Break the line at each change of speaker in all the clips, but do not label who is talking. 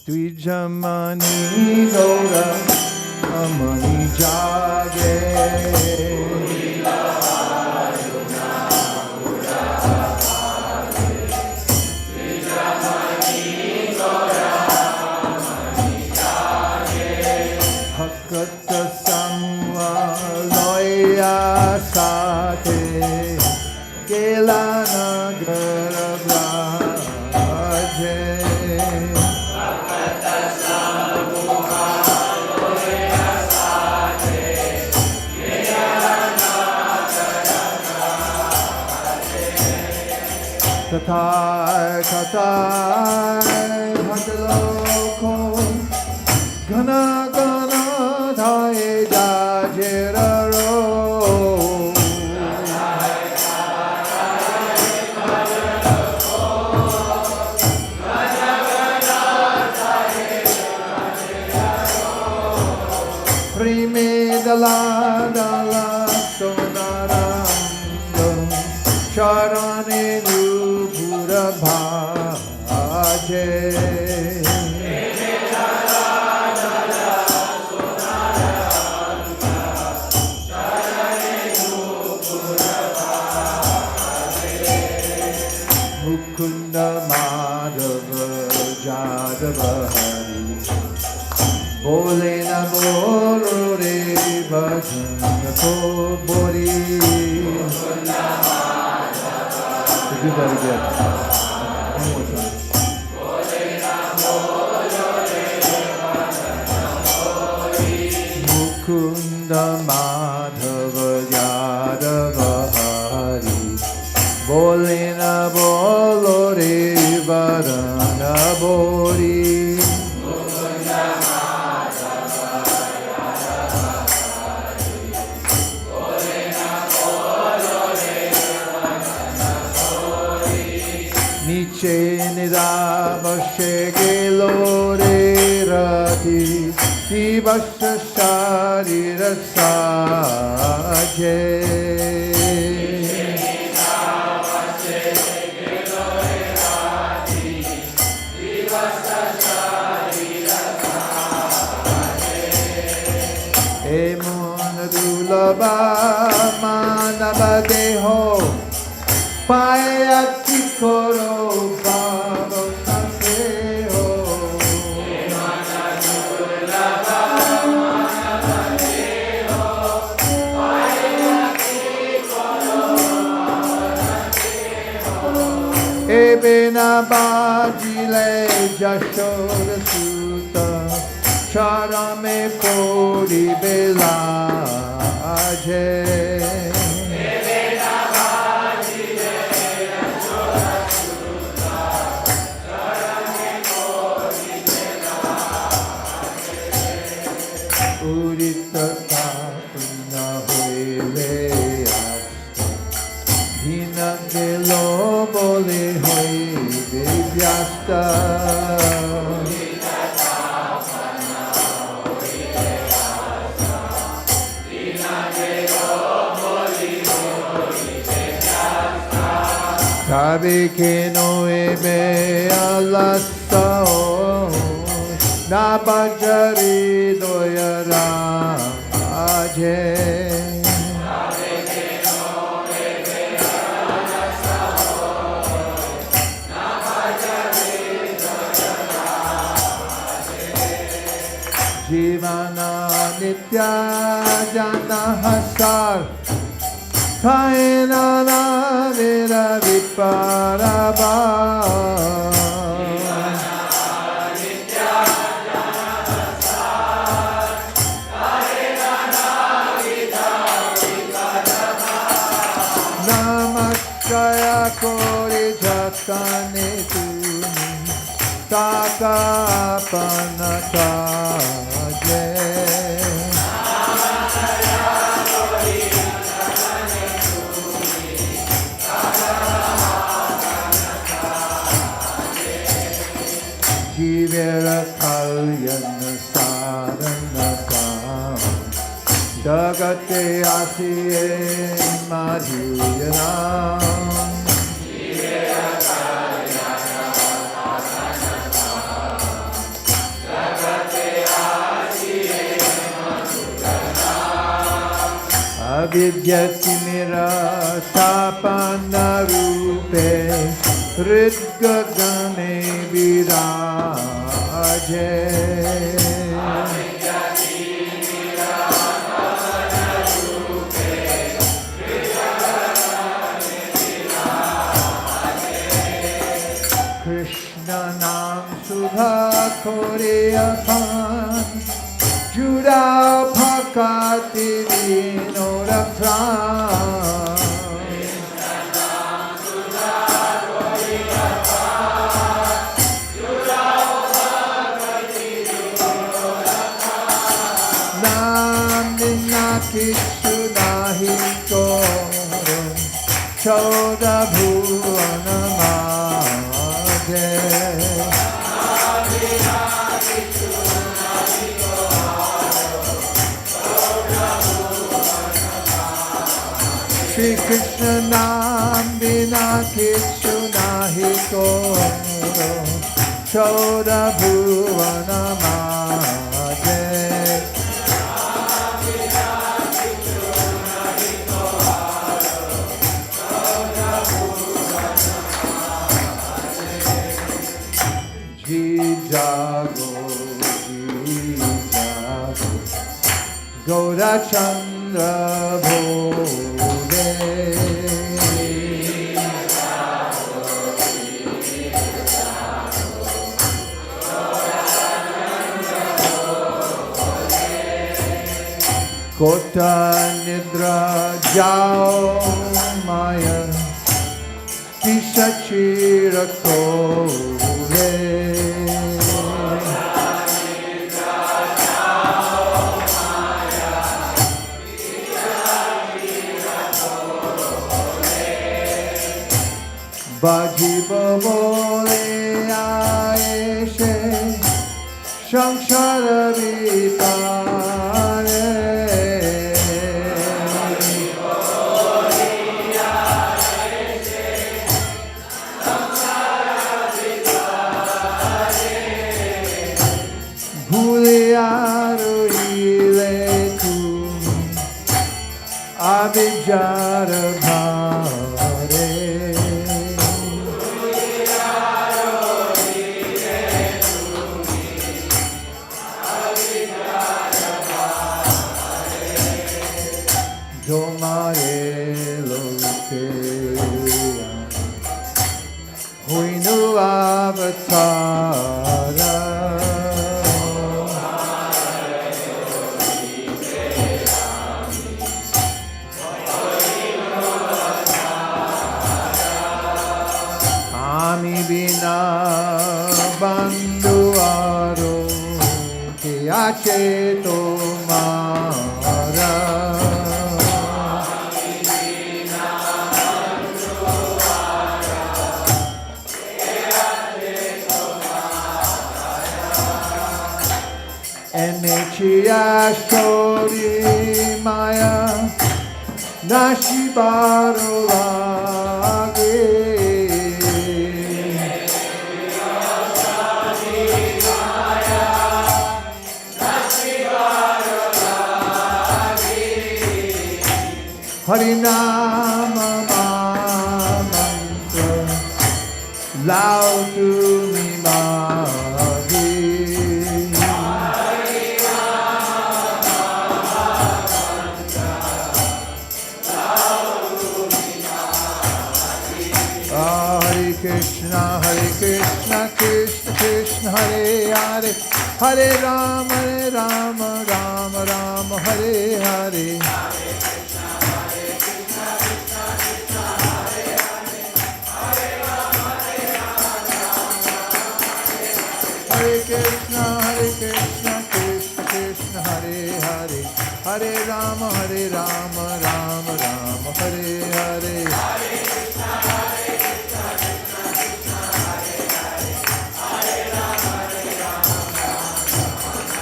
Twijamani Gaura Amani Jage Hakata Samva Loya Sate Kelana Garabhaje Katha Katha Bhajaloko Gana Gana Dhaye Jajeraro Prime Dala Dala Sonaranga Charane Bhaje Mukunda Madhava Jadava Hari Bole na bolo re bhajan ko bori Mukunda Madhava do that again. One more time. Mukunda Madhava Yadava Hari Bolena Bolo Re Varana Bori Mukunda Madhava Yadava Hari Bolena Bolo Re Varana Bori Niche Nidavashe Gelore Rati Divasya Sharira Saje Nidavashe Gelore Rati Divasya Sharira Saje Emun Dulaba Manava Deho Payati Koro Baba Naseo Emana Dulaba Manava Deho Payati Koro Baba Naseo Ebena Bajile Jashora Sutta Charame Pori Belaje Urita Tapuna Hoile Hina Gelo Bole Hoile Vyasta Urita Tapuna Hoile Hina Gelo Bole Hoile Vyasta Tabe Ke no Ebe Alastao Nabajari doyara aje Jivana nitya jana hasar Kaina na vera viparaba Kaya kori jatane tuni taka panata je Kaya kori jatane tuni taka panata je Jivera kalyana saranaka Jagate asiye madhuyana Avidyatmirastapanarupe Hridgagane Viraje Krishna Nam Sudha Koreapan Juda Bhakati Vinora Pran Nandina Kichu Nahi Korum Choda Bhuvana Madhe Shri Krishna Nam Bina Kichu Nahi Koro Choda Bhuvana Madhe Ji Jago Ji Jago Gaura Chandra Bhode Kota Nidra Jao Maya Tisachira Kore Bajiba Bole Aeshe Shamshara Vipare Bhuliaru ile tu Abhijara Bhare Jomare loke Huinu avatara Ami bina banduaro Ke ache tomara Enechia Shori Maya Nashibaro Lage Harinama Mantra Loud to me Magi Krishna, Krishna Krishna, Hare Hare, Hare Rama, Rama Rama, Hare Hare. Hare Krishna, Krishna Krishna, Hare Hare, Hare Rama, Rama Rama, Hare Hare.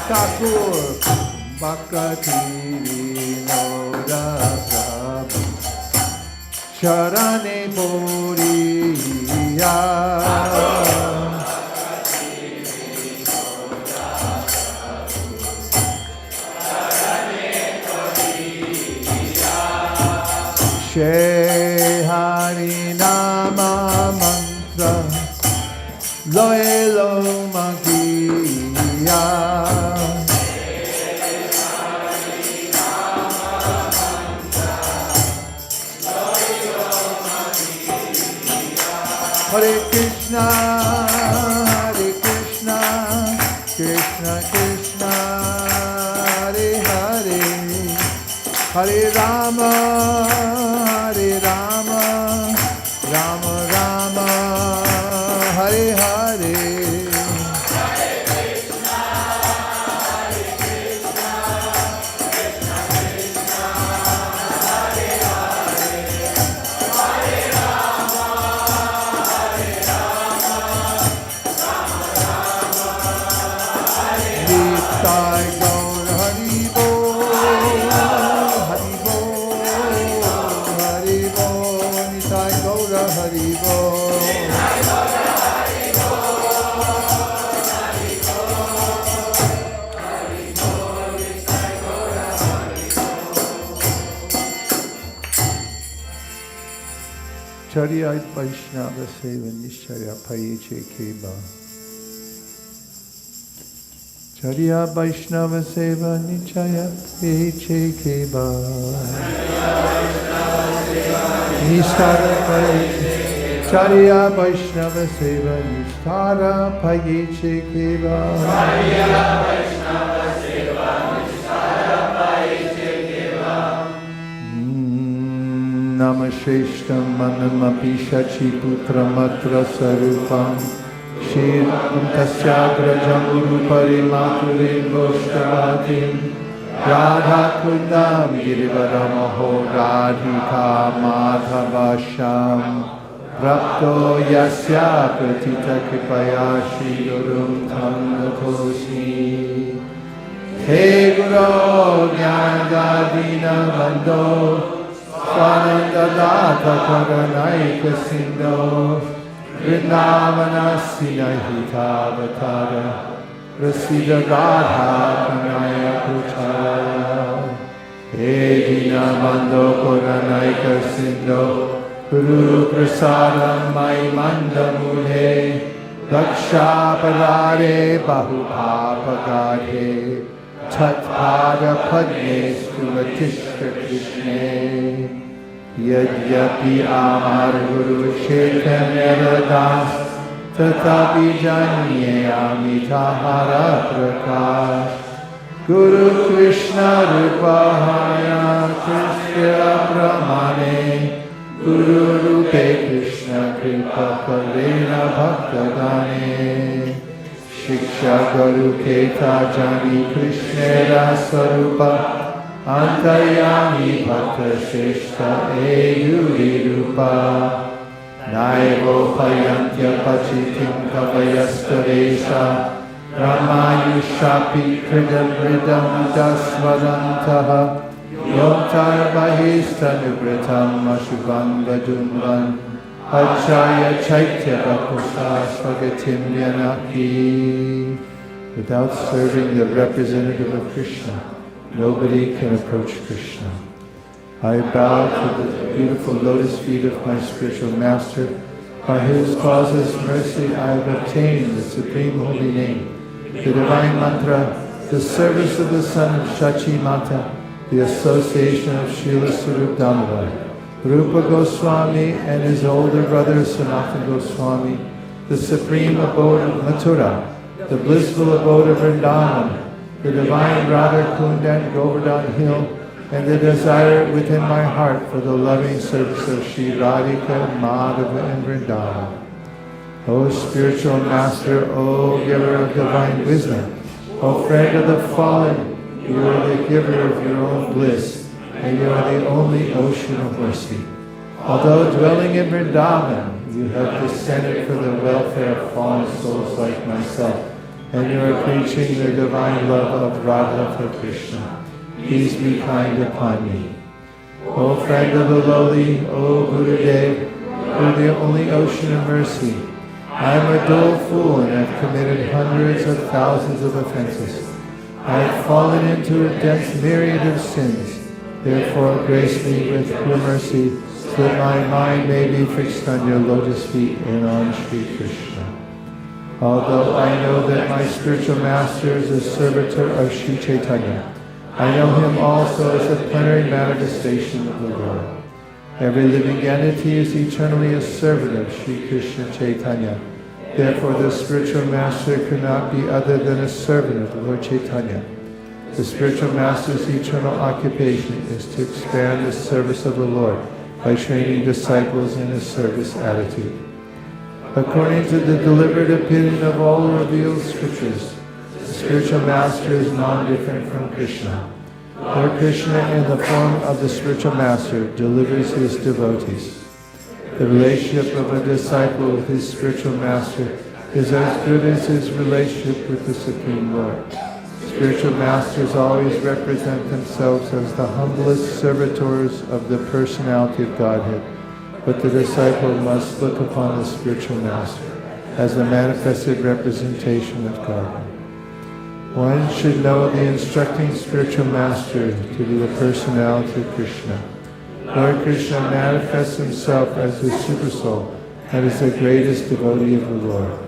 Thakur Bhakti Vinoda Prabhu Charane Poriya Shri Hari Nama Mantra Loyalo Magiya Hare Krishna, Krishna Krishna, Hare Hare, Hare Rama, Rama Rama, Hare Hare. Nitai Gaur Hari Bol, Hari Bol, Hari Bol, Nitai Gaur Hari Bol. Charya Vaishnava Seva Nishchaya Payeche Keba. Charya Vaishnava Seva Nichaya Peche Keba. Nishtara Payeche. Charya Vaishnava Seva Nishtara Payeche Keba. Charya Vaishnava Seva Nishtara Payeche Keba. Namasheshtam Manamapi Shachi Putramatra Sarupam Shirtam Tasyagrajam Urupari Maturin Voshkavatim Radha Kundam Girivaramaho Radhika Madhavasham Prapto Yasya Pratita Kripaya Shri Gurum Tam Nakosi He Guru Jnanadadina Bando Swananda Data Karanaika Sindho Vrindavana Sinahita Vatara Rasida Radha Kanaya Kuchara He Dina Bando Karanaika Sindho Guru Prasadam Mai Manda Mule Daksha Parare Bahupapagade Tatpada Padme Stuvatishta Krishne Yadyapi Amar Guru Chaitanya Das Tatapi Janye Amitahara Prakash Guru Krishna Rupahaya Krishna Pramane Guru Rupe Krishna Kripa Kalena Bhaktadane Shiksha Guru Keta Jani Krishna Rasarupa Antayami Bhakta Sheshta Eyuri Rupa Naivo Payantya Pachitim Kavayastadesha Ramayushapi Kridam Ridam Dasvadantaha Yontar Bahista Nubritam Ashubanga Dunvan Achaya Chaitya Bakusa Svagatim Yanaki. Without serving the representative of Krishna, nobody can approach Krishna. I bow to the beautiful lotus feet of my spiritual master, by whose causeless mercy I have obtained the supreme holy name, the divine mantra, the service of the son of Shachi Mata, the association of Srila Sarup Damodar, Rupa Goswami and his older brother Sanatana Goswami, the supreme abode of Mathura, the blissful abode of Vrindavan, the divine Radha Kund and Govardhan Hill, and the desire within my heart for the loving service of Sri Radhika, Madhava and Vrindavan. O spiritual master, O giver of divine wisdom, O friend of the fallen, you are the giver of your own bliss, and you are the only ocean of mercy. Although dwelling in Vrindavan, you have descended for the welfare of fallen souls like myself, and you are preaching the divine love of Radha for Krishna. Please be kind upon me. O friend of the lowly, O Gurudev, you are the only ocean of mercy. I am a dull fool and have committed hundreds of thousands of offenses. I have fallen into a dense myriad of sins. Therefore grace me with your mercy, so that my mind may be fixed on your lotus feet and on Sri Krishna. Although I know that my spiritual master is a servitor of Sri Chaitanya, I know him also as a plenary manifestation of the Lord. Every living entity is eternally a servant of Sri Krishna Chaitanya. Therefore the spiritual master could not be other than a servant of the Lord Chaitanya. The spiritual master's eternal occupation is to expand the service of the Lord by training disciples in a service attitude. According to the delivered opinion of all revealed scriptures, the spiritual master is non-different from Krishna. Lord Krishna, in the form of the spiritual master, delivers his devotees. The relationship of a disciple with his spiritual master is as good as his relationship with the Supreme Lord. Spiritual masters always represent themselves as the humblest servitors of the personality of Godhead, but the disciple must look upon the spiritual master as the manifested representation of God. One should know the instructing spiritual master to be the personality of Krishna. Lord Krishna manifests himself as the Supersoul and is the greatest devotee of the Lord.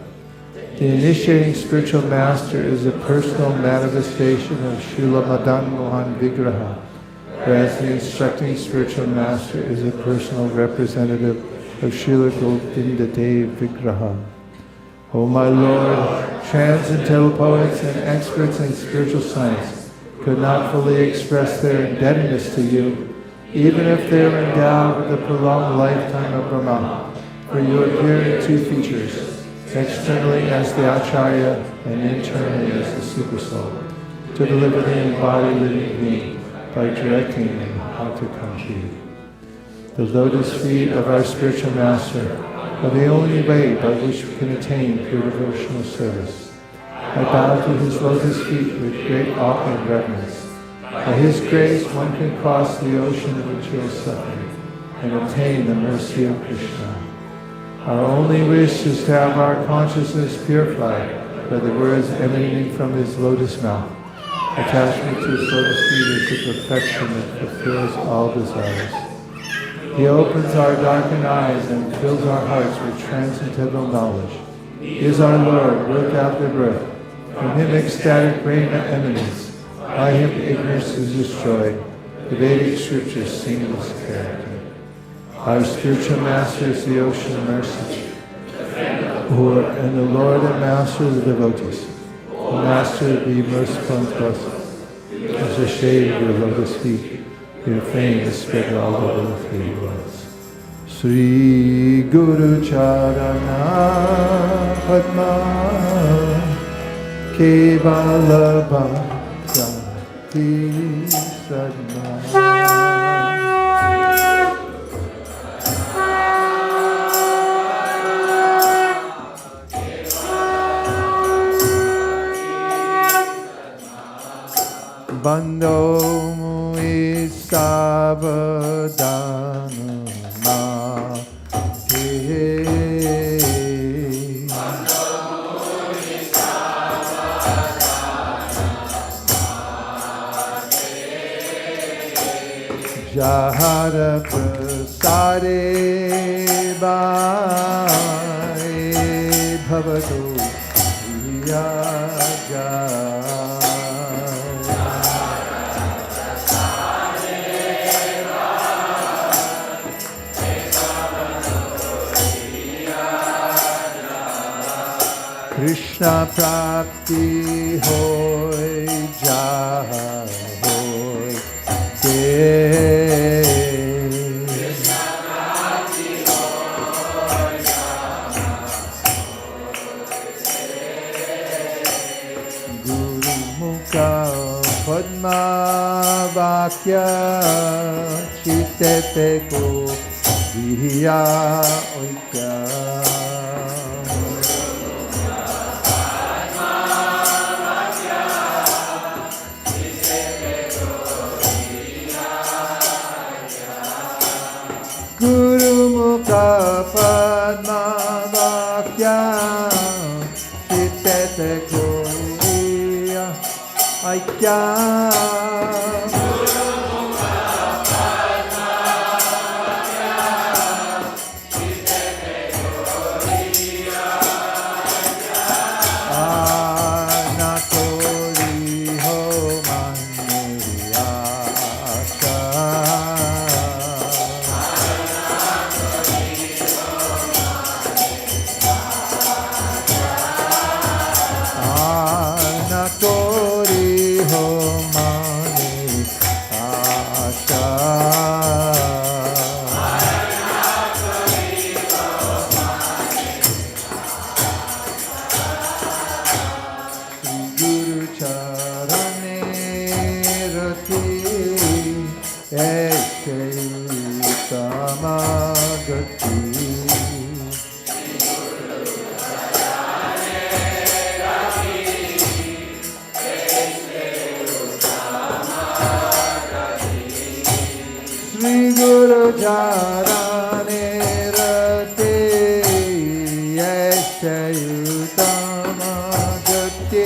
The initiating spiritual master is a personal manifestation of Srila Madan Mohan Vigraha, whereas the instructing spiritual master is a personal representative of Srila Govinda Dev Vigraha. O my Lord, transcendental poets and experts in spiritual science could not fully express their indebtedness to you, even if they were endowed with the prolonged lifetime of Brahma, for you appear in two features, externally as the Acharya and internally as the Supersoul, to deliver the embodied living being by directing him how to come to you. The lotus feet of our spiritual master are the only way by which we can attain pure devotional service. I bow to his lotus feet with great awe and reverence. By his grace one can cross the ocean of material suffering and obtain the mercy of Krishna. Our only wish is to have our consciousness purified by the words emanating from his lotus mouth. Attachment to his lotus feet is the perfection that fulfills all desires. He opens our darkened eyes and fills our hearts with transcendental knowledge. He is our Lord, work after birth. From him ecstatic brain emanates. By him ignorance is destroyed. The Vedic scriptures sing his character. Our spiritual master is the ocean of mercy, and the Lord and master of the devotees. The master be merciful and blessed. As the shade of your lotus feet, your fame is spread all over the 3 worlds. Sri Guru Charana Padma Kevala Bhakti Sadma. Bando mui sabadana ma ke. Bando mui sabadana ma ke. Jahara prasade bhai bhavatu yaja. Krishna prapti hoy jai hoy de. Krishna prapti hoy jai hoy de. Guru mukha padma vakya chitete ko viya oikya. Guru Mukha Padma Vakya Chitete Koya Aikya. Guru Mukha Guru Charane Rati Aise Tamagati Sri Guru Charane Rati Aise Tamagati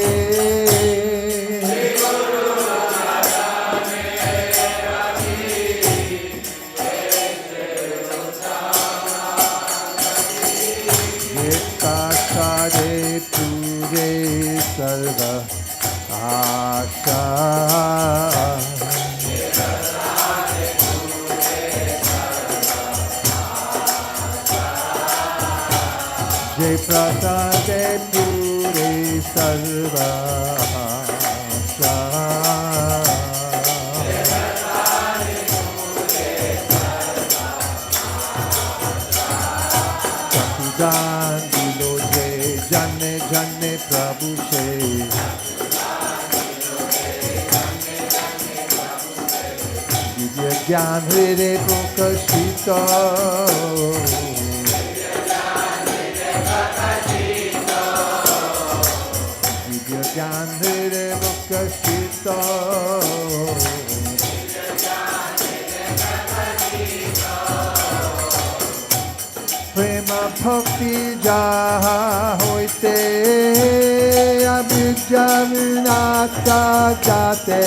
Kade pure sarva asha Jai prasade pure sarva asha Satudan dilo jane jane Prabhu se Divya Gyan Hriday Prakashita Divya Gyan Hriday Prakashita Prema bhakti jaha hoite abhijja vinata jate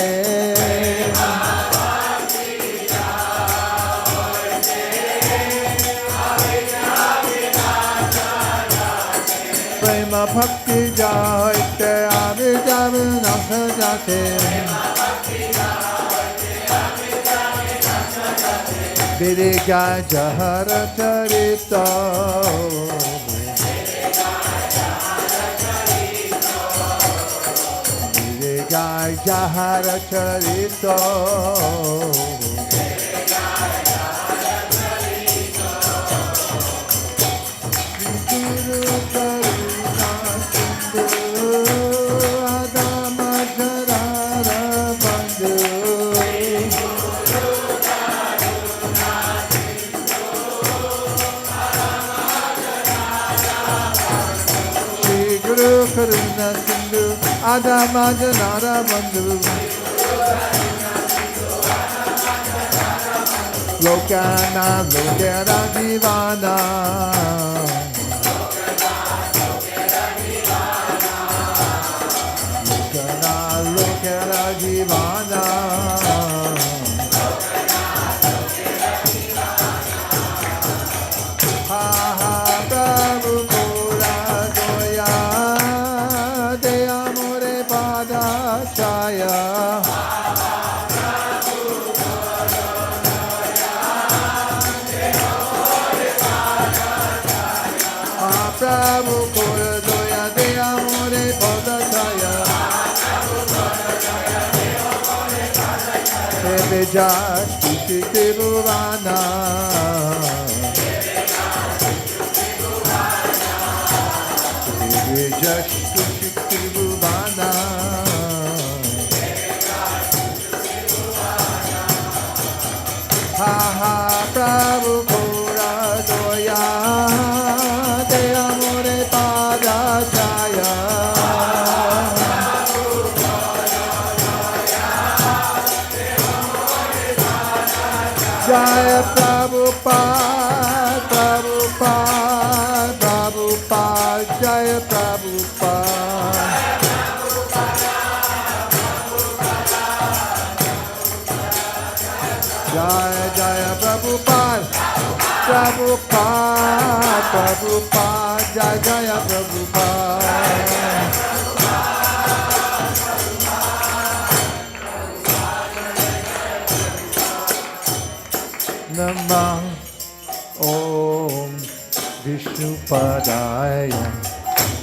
Prema bhakti jaha hoite abhijja vinata jate Viriga Jahara Charita Viriga Jahara Charita Guru Karuna Sindhu Adama Jarara Bandhu Guru Karuna Sindhu Adama Janara Bandhu Lokana Lokera Divana Lokana Lokera Divana Ha ha Prabhu Pura Doya De Amore Pada Chaya Prabhu Pura Doya De Amore Pada Chaya Evejas Kushiti Bhuvana Evejas Kushiti Bhuvana Ha ha Prabhu Pura Doya De Amore Pada Chaya Jaya Prabhupada, Prabhupada, Prabhupada, Jaya Prabhupada. Jaya Jaya Prabhupada, Prabhupada, Prabhupada, Jaya Jaya Prabhupada. Namah Om Vishnupadaya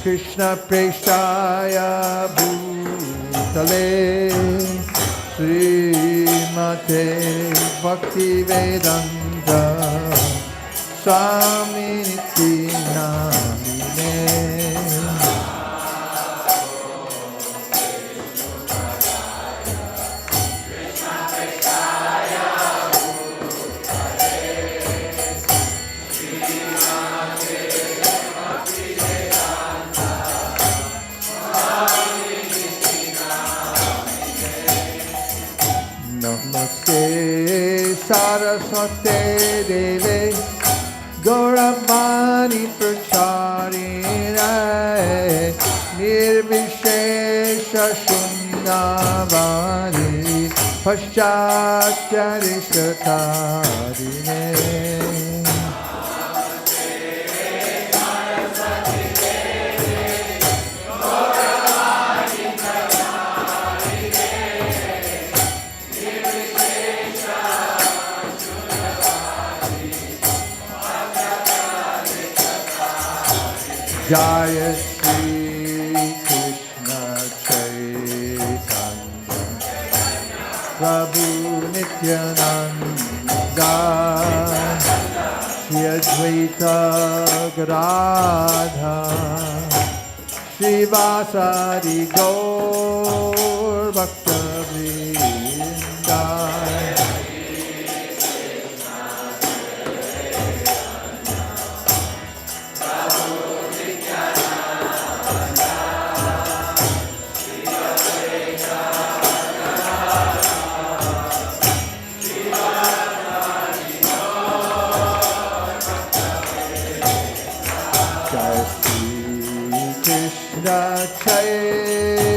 Krishna Prestaya Bhutale Srimate Bhaktivedanta Swaminiti Namine Saraswate Deve Gauravani Pracharine Nirvishesha Shunyavadi Paschatyarishatarine Jaya Shri Krishna Chaitanya Prabhu Nityananda Shri Advaita Gadadha Srivasadi Gaur Bhakta Vrinda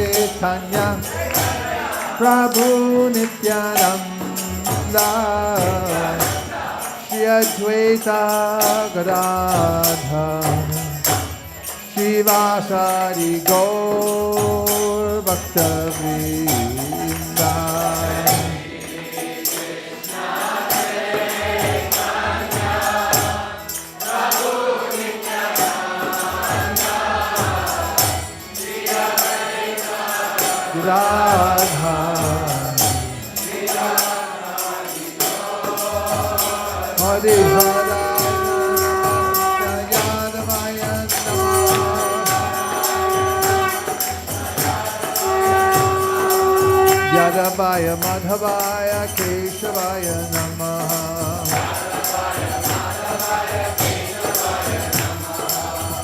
Chaitanya Prabhu Nityananda Shri Advaita Gadadha Srivasadi Gaur Bhakta Vrinda Radha Hare Hare Yadavaya Namaha Yadavaya Madhavaya Keshavaya Namaha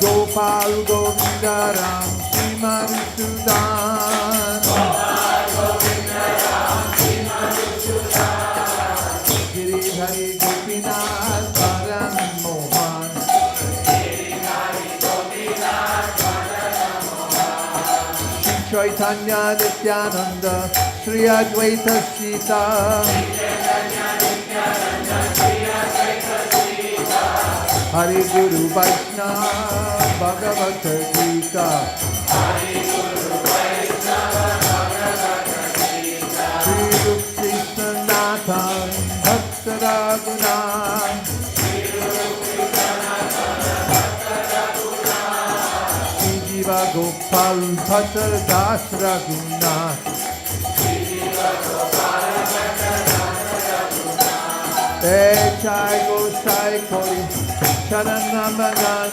Gopal Govindaram Sriman Sudan Giri Hari Gopinath Param Mohan Shri Chaitanya Nityananda Shri Advaita Sita Hari Guru Vaishnava Bhagavata Gita Shri Rup Krishna Nathan Bhakta Raguna Shri Jiva Gopal Bhatta Das Raguna Echai Gosai Kori Charanamanan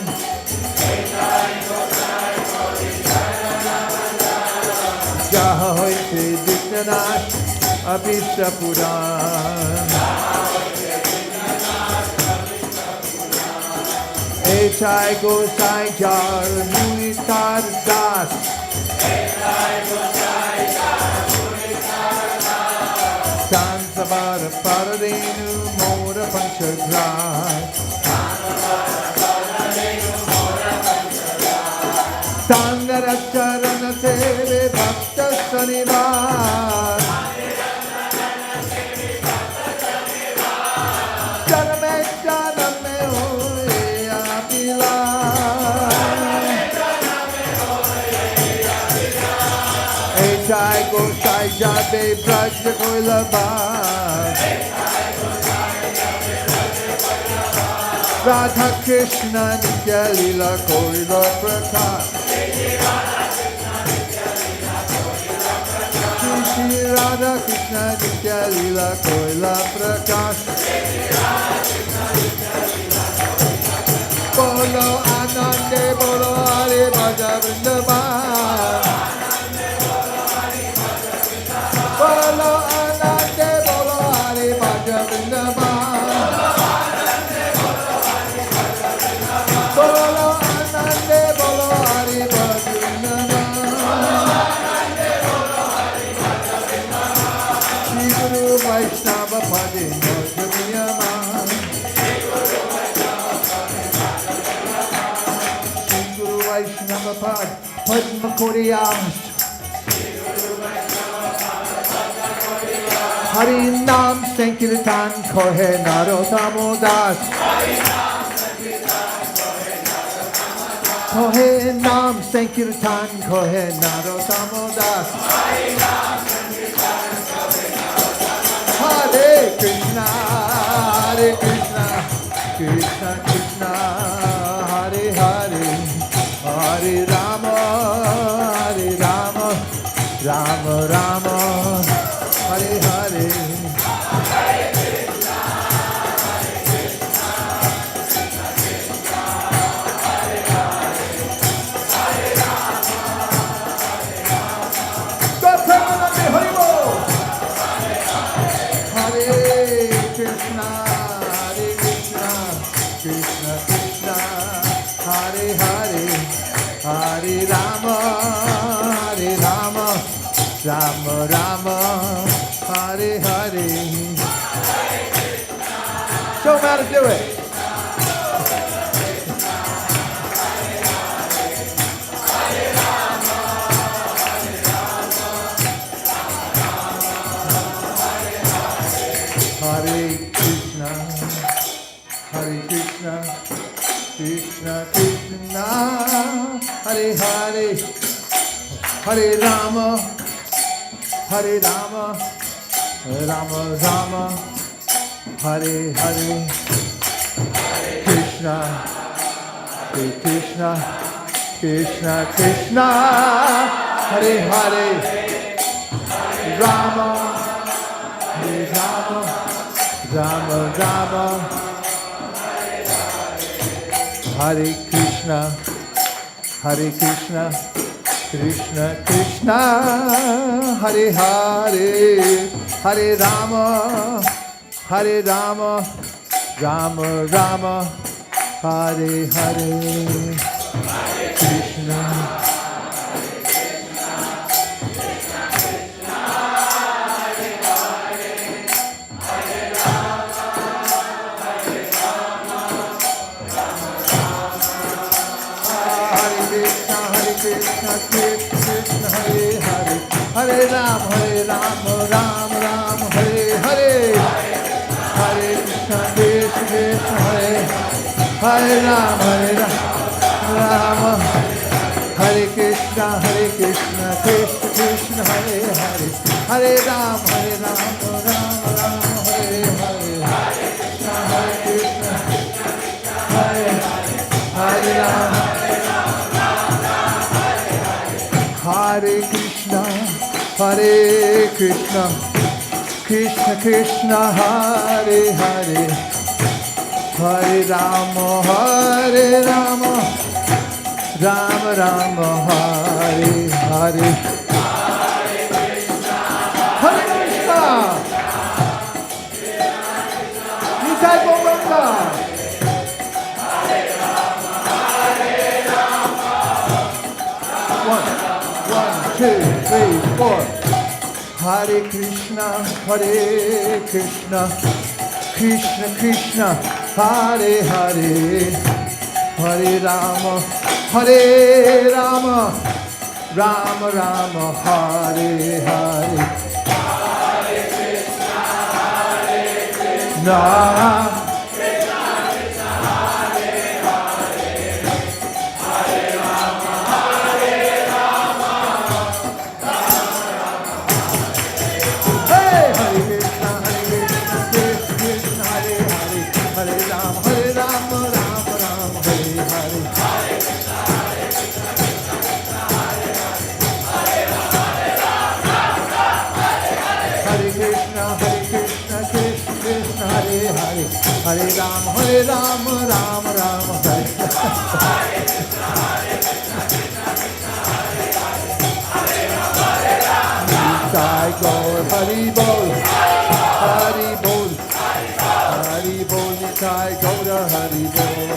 Jaha Hoite Vignanash Abhishta Puran Echai Gosai Jar Munitar Das Sansabara Paradenu Mora Panchagrai Sangaracharana Seve Bhakta Sanivar Janame Janame Hoye Apila Echai Gosai Jabe Braja Koilaba Radha Krishna Nitya Lila Koila Prakash Shri Radha Krishna Nitya Lila Koila Prakash Bolo Anande Bolo Hare Bhaja Vrindavan Bolo Anande Bolo Hare Bhaja Vrindavan Bolo Anande Bolo Hare Bhaja Vrindavan Shri Guru Vaishnava Pade Moja Prabhupada Padma Koryas Hari Nam Sankirtan Kohe Narottamo Das Kohe Nam Sankirtan Kohe Narottamo Das Hare Krishna Krishna Krishna Hare Hare Hare Rama Rama Rama Hare Hare Hare Rama, Rama Rama, Hare Hare. Show them how to do it. Hare Krishna, Krishna Krishna, Hare Hare, Hare Rama, Rama Rama, Hare Hare, Krishna Krishna, Krishna, Hare Hare, Rama Rama, Hare Krishna, Krishna Krishna, Hare Hare, Hare Rama, Rama Rama, Hare Hare, Krishna. Krishna Krishna Hare Hare, Hare Ram, Ram Ram, Hare Hare, Hare Krishna Krishna Hare Ram, Rama, Hare Krishna Krishna Krishna Hare Hare, Hare Ram, Ram Ram, Hare Hare, Hare Krishna, Hare Ram. Hare Krishna, Krishna Krishna, Hare Hare, Hare Rama, Rama Rama, Hare Hare, Hare Krishna, Nitai Gopanga. One, two, three, four. Hare Krishna, Krishna Krishna, Hare Hare, Hare Rama, Rama Rama, Hare Hare, Hare Krishna, Krishna. Hare Ram, Ram Ram, Hare Sai Gaur, Hari Bol, Hari Bol, Hari Bol, Sai Gaur, Hari Bol.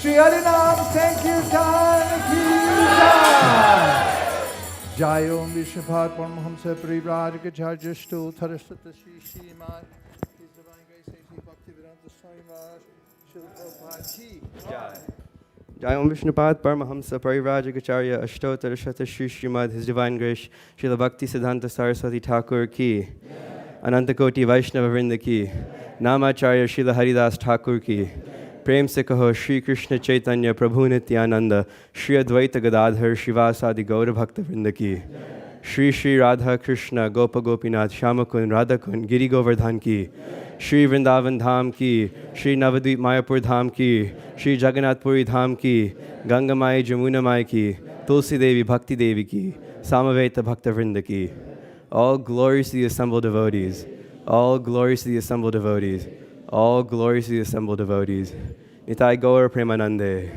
Shri Harinam Sankirtan Ki Jai. Jai Om Vishnupat Paramahamsa Parivrajagacharya Stotharasthata Shri Srimad His Divine Grace A.C. Bhaktivedanta Swami Maharaj Srila Prabhupada Ki Jai.
Jai Om Vishnupad Paramahamsa Parivrajagacharya Ashtottara Shata Shri Srimad His Divine Grace Srila Bhakti Siddhanta Saraswati Thakur Ki Anantakoti Vaishnava Vrinda Ki Namacharya Srila Haridas Thakur Ki Prem se kaho Shri Krishna Chaitanya Prabhu Nityananda Shri Advaita Gadadhar Shivasadi Gaura Bhakta Vrinda Ki Shri Shri Radha Krishna Gopa Gopinath Shamakun Radhakun Giri Govardhan Ki Shri Vrindavan Dham Ki Shri Navadvip Mayapur Dham Ki Shri Jagannath Puri Dham Ki Ganga Mai Jamuna Mai Ki Tulsi Devi Bhakti Devi Ki Samaveta Bhakta Vrinda Ki. All glories to the assembled devotees. All glories to the assembled devotees. All glories to the assembled devotees. Nitai Gaur Premanande.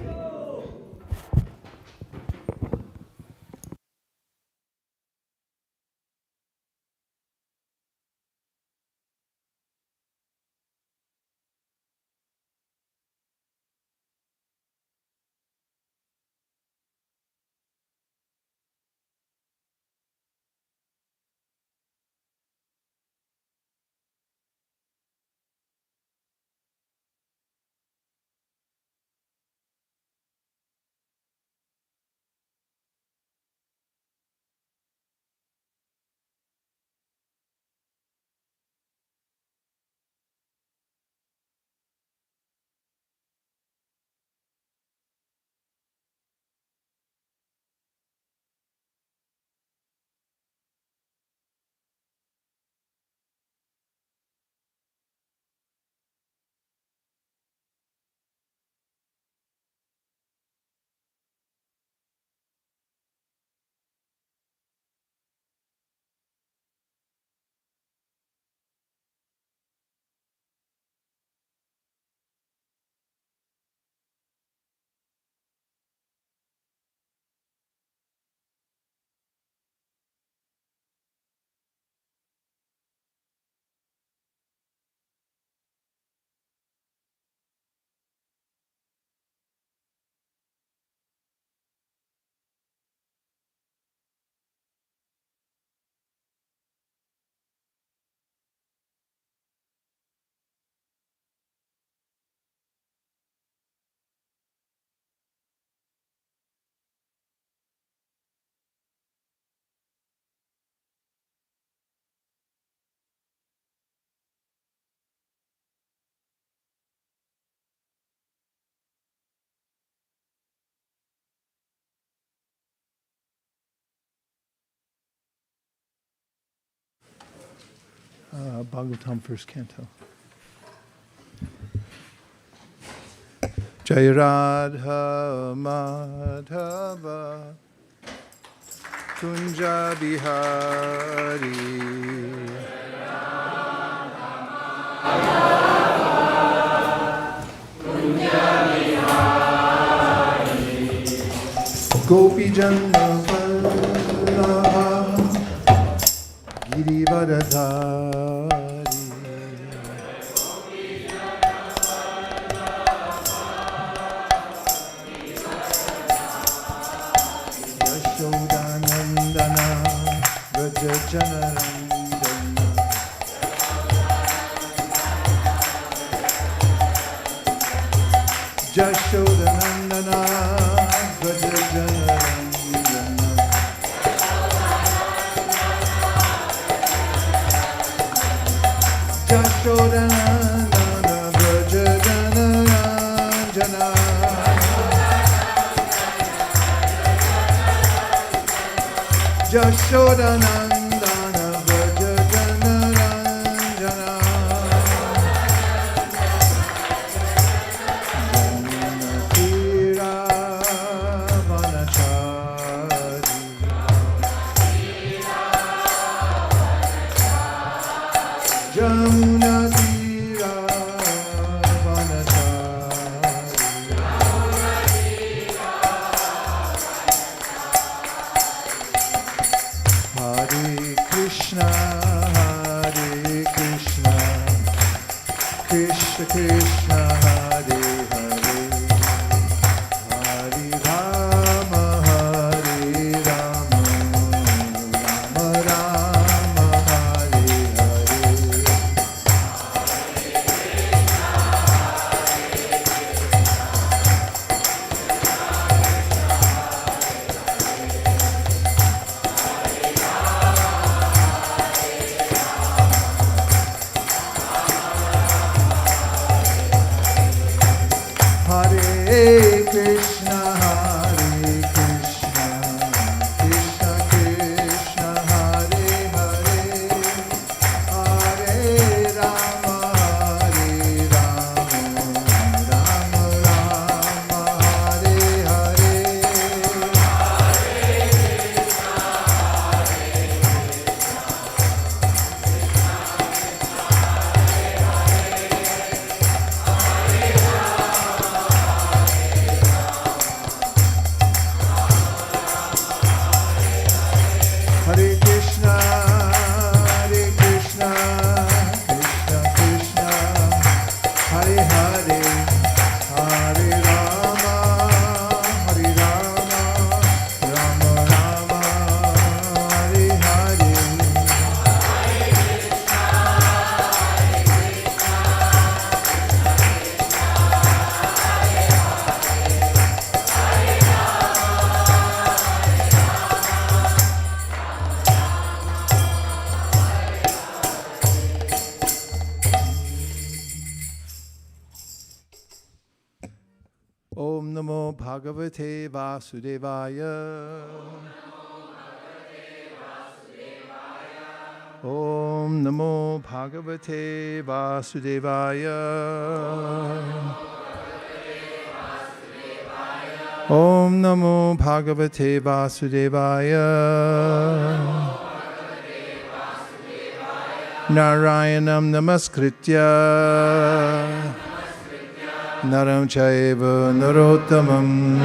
Bhagavatam first canto. Jai Radha Madhava Kunja Bihari Gopi Jana Vallabha Girivardhari Yashodanandana Vrajajanarandana Yashodanandana Vrajajanarandana Yashodanandana Vrajajanarandana Yashodanandana Vrajajanarandana Janatira Vanachari Jamunatira Vanachari Hare Krishna, Krishna Krishna, Hare Hare, Hare Rama, Krishna, Krishna Krishna, Hare Hare, Hare Rama, Rama Rama, Hare Hare. Hare Krishna, Krishna Krishna, Hare Hare, Hare Rama, Rama Rama, Hare Hare. Om Namo Bhagavate Vasudevaya. Om Namo Bhagavate Vasudevaya. Om Namo Bhagavate Vasudevaya. Narayanam Namaskritya Naram Chaiva Narottamam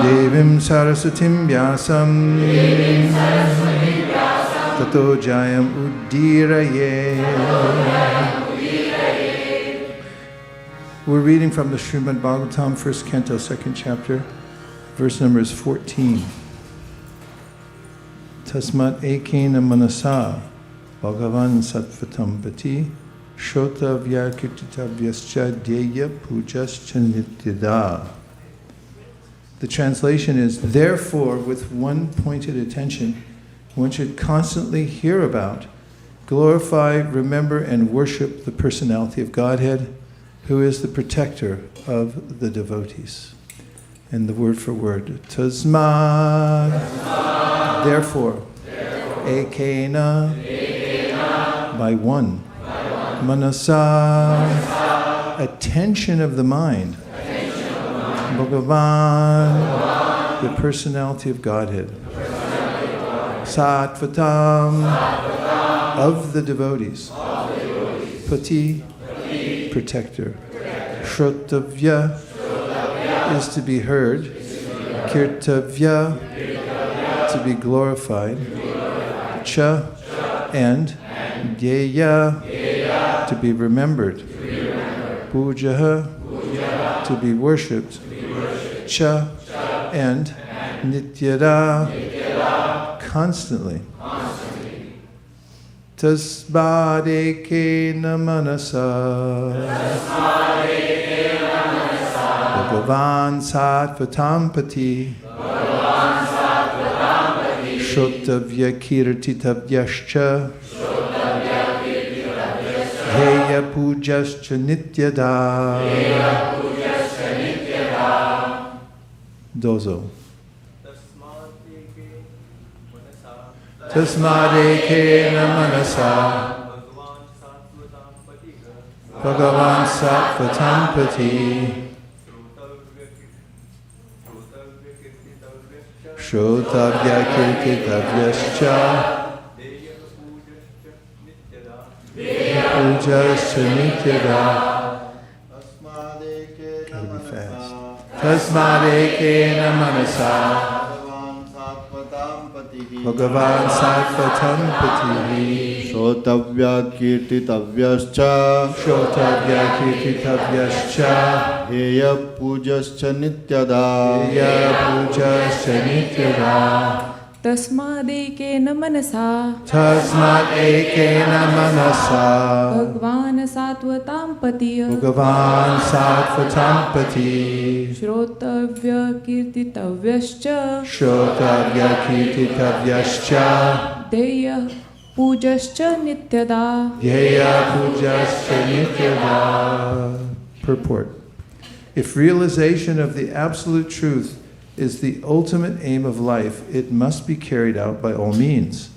Devim Sarasatim Vyasam Tato Jayam Udiraye. We're reading from the Srimad Bhagavatam, 1st Canto, 2nd chapter, verse number is 14. Tasmat ekena manasa Bhagavan Sattvatam Pati Shotavya Kirtitavyascha Dyeya Pujascha Nityada. The translation is, therefore, with one pointed attention, one should constantly hear about, glorify, remember, and worship the personality of Godhead, who is the protector of the devotees. And the word for word, tasmad, therefore, ekena, by one, manasa, attention of the mind, Bhagavan, the personality of Godhead, Sattvatam, of the devotees, Pati, protector, Shrotavya is to be heard, Kirtavya, to be glorified, Cha, and Dyeya, to be remembered, Pujaha, to be worshipped, Cha, and Nityada, constantly. Tasmadekena manasa Bhagavan Sattvatam Pati Shrotavya Kirtitavyascha Heya Pujascha Nityada. Dozo. Tasmadekena manasa Bhagavan Sattvatam Pati Shrotavya Kirtitavyascha Pujascha Nityada. Gotta be fast. Tasmadekena manasa Bhagavan Sattvatam Pati
Shotavya Kirtitavyascha Heya Pujascha Nityada.
तस्मादेकेन मनसा भगवान् सात्वतां पति श्रोतव्य कीर्तितव्यश्च ध्येयः पूजश्च नित्यदा.
Purport. If realization of the absolute truth is the ultimate aim of life, it must be carried out by all means.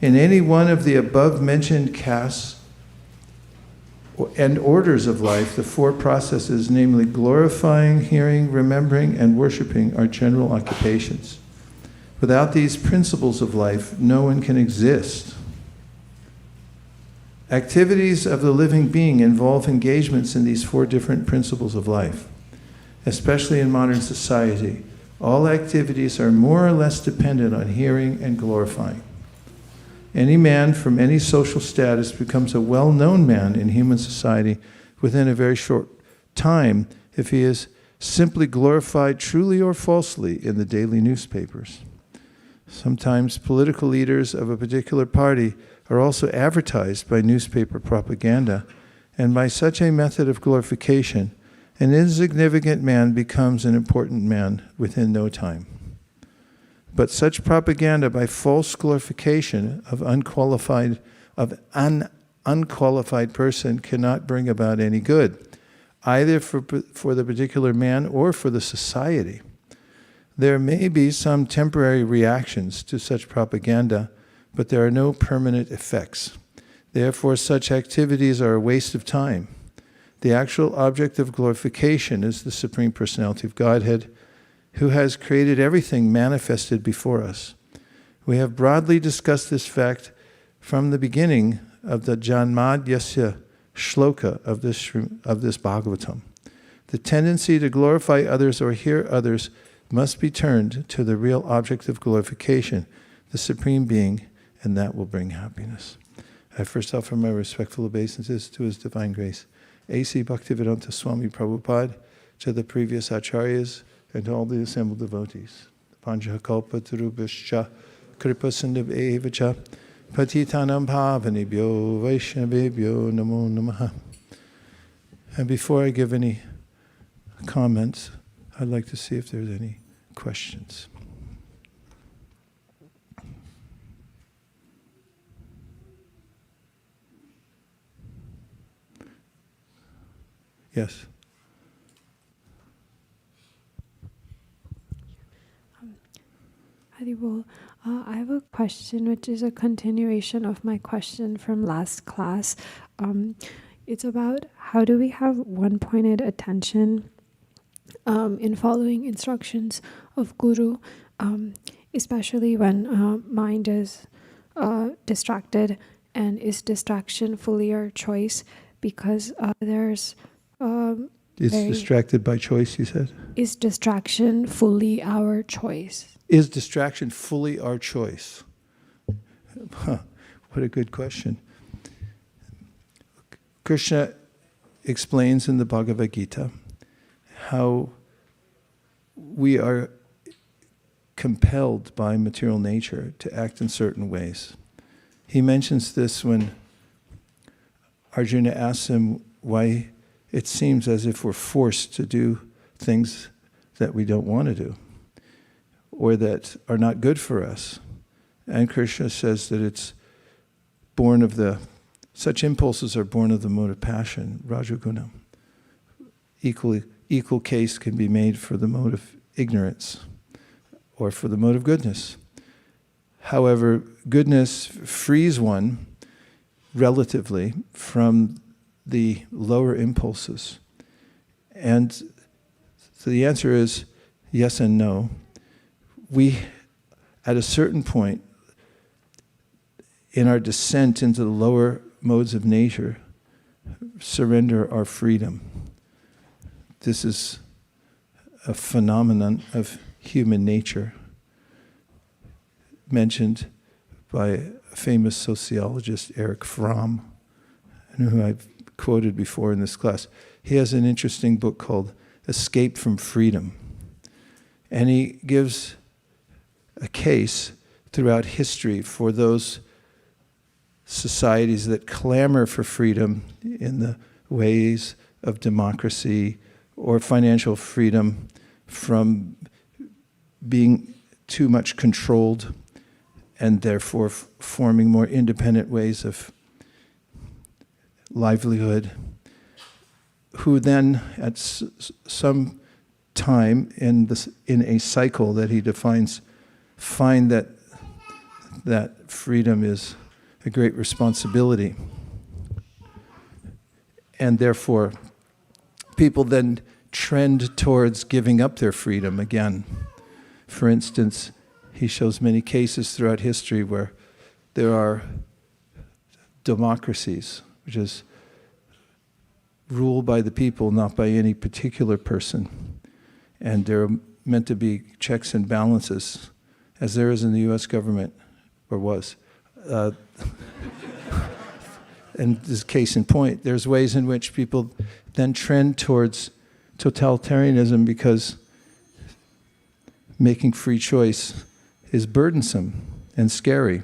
In any one of the above-mentioned castes and orders of life, the four processes, namely glorifying, hearing, remembering, and worshiping, are general occupations. Without these principles of life, no one can exist. Activities of the living being involve engagements in these four different principles of life. Especially in modern society, all activities are more or less dependent on hearing and glorifying. Any man from any social status becomes a well-known man in human society within a very short time if he is simply glorified truly or falsely in the daily newspapers. Sometimes political leaders of a particular party are also advertised by newspaper propaganda, and by such a method of glorification, an insignificant man becomes an important man within no time. But such propaganda by false glorification of an unqualified person cannot bring about any good, either for the particular man or for the society. There may be some temporary reactions to such propaganda, but there are no permanent effects. Therefore, such activities are a waste of time. The actual object of glorification is the Supreme Personality of Godhead, who has created everything manifested before us. We have broadly discussed this fact from the beginning of the Janmadhyasya shloka of this Bhagavatam. The tendency to glorify others or hear others must be turned to the real object of glorification, the Supreme Being, and that will bring happiness. I first offer my respectful obeisances to His Divine Grace, A.C. Bhaktivedanta Swami Prabhupada, to the previous acharyas, and to all the assembled devotees. Panchakalpa tarubhascha kripa sindhubheva patitanam bhavanebhyo vaishnavebhyo namo namaha. And before I give any comments, I'd like to see if there's any questions. Yes.
Haribol, I have a question which is a continuation of my question from last class. It's about how do we have one-pointed attention in following instructions of Guru, especially when mind is distracted, and is distraction fully our choice? Because there's
Is distracted by choice, you said?
Is distraction fully our choice?
Is distraction fully our choice? Huh, what a good question. Krishna explains in the Bhagavad Gita how we are compelled by material nature to act in certain ways. He mentions this when Arjuna asks him why it seems as if we're forced to do things that we don't want to do, or that are not good for us. And Krishna says that it's born of such impulses are born of the mode of passion, Rajaguna. Equal case can be made for the mode of ignorance or for the mode of goodness. However, goodness frees one relatively from the lower impulses. And so the answer is yes and no. We, at a certain point, in our descent into the lower modes of nature, surrender our freedom. This is a phenomenon of human nature mentioned by a famous sociologist, Erich Fromm, who I've quoted before in this class. He has an interesting book called Escape from Freedom. And he gives a case throughout history for those societies that clamor for freedom in the ways of democracy or financial freedom from being too much controlled and therefore forming more independent ways of livelihood. who then at some time in a cycle that he defines, find that freedom is a great responsibility. And therefore, people then trend towards giving up their freedom again. For instance, he shows many cases throughout history where there are democracies, which is ruled by the people, not by any particular person. And there are meant to be checks and balances, as there is in the US government, or was. And this case in point, there's ways in which people then trend towards totalitarianism because making free choice is burdensome and scary.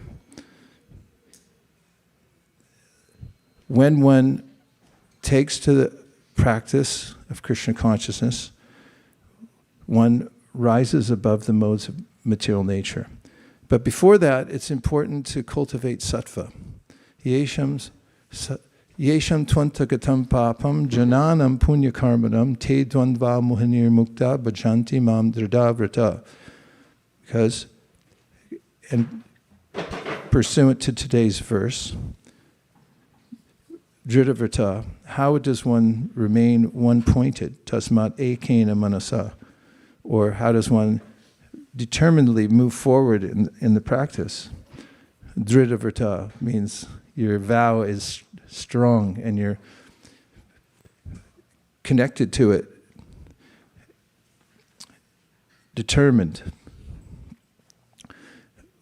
When one takes to the practice of Krishna consciousness, one rises above the modes of material nature. But before that, it's important to cultivate sattva. Yesham twantagatam papam jananam punyakarmanam te dvandva muhanir mukta bhajanti mam drida. Because, and pursuant to today's verse, Drita, how does one remain one-pointed? Tasmat ekena manasa. Or how does one determinedly move forward in the practice? Drita means your vow is strong and you're connected to it, determined.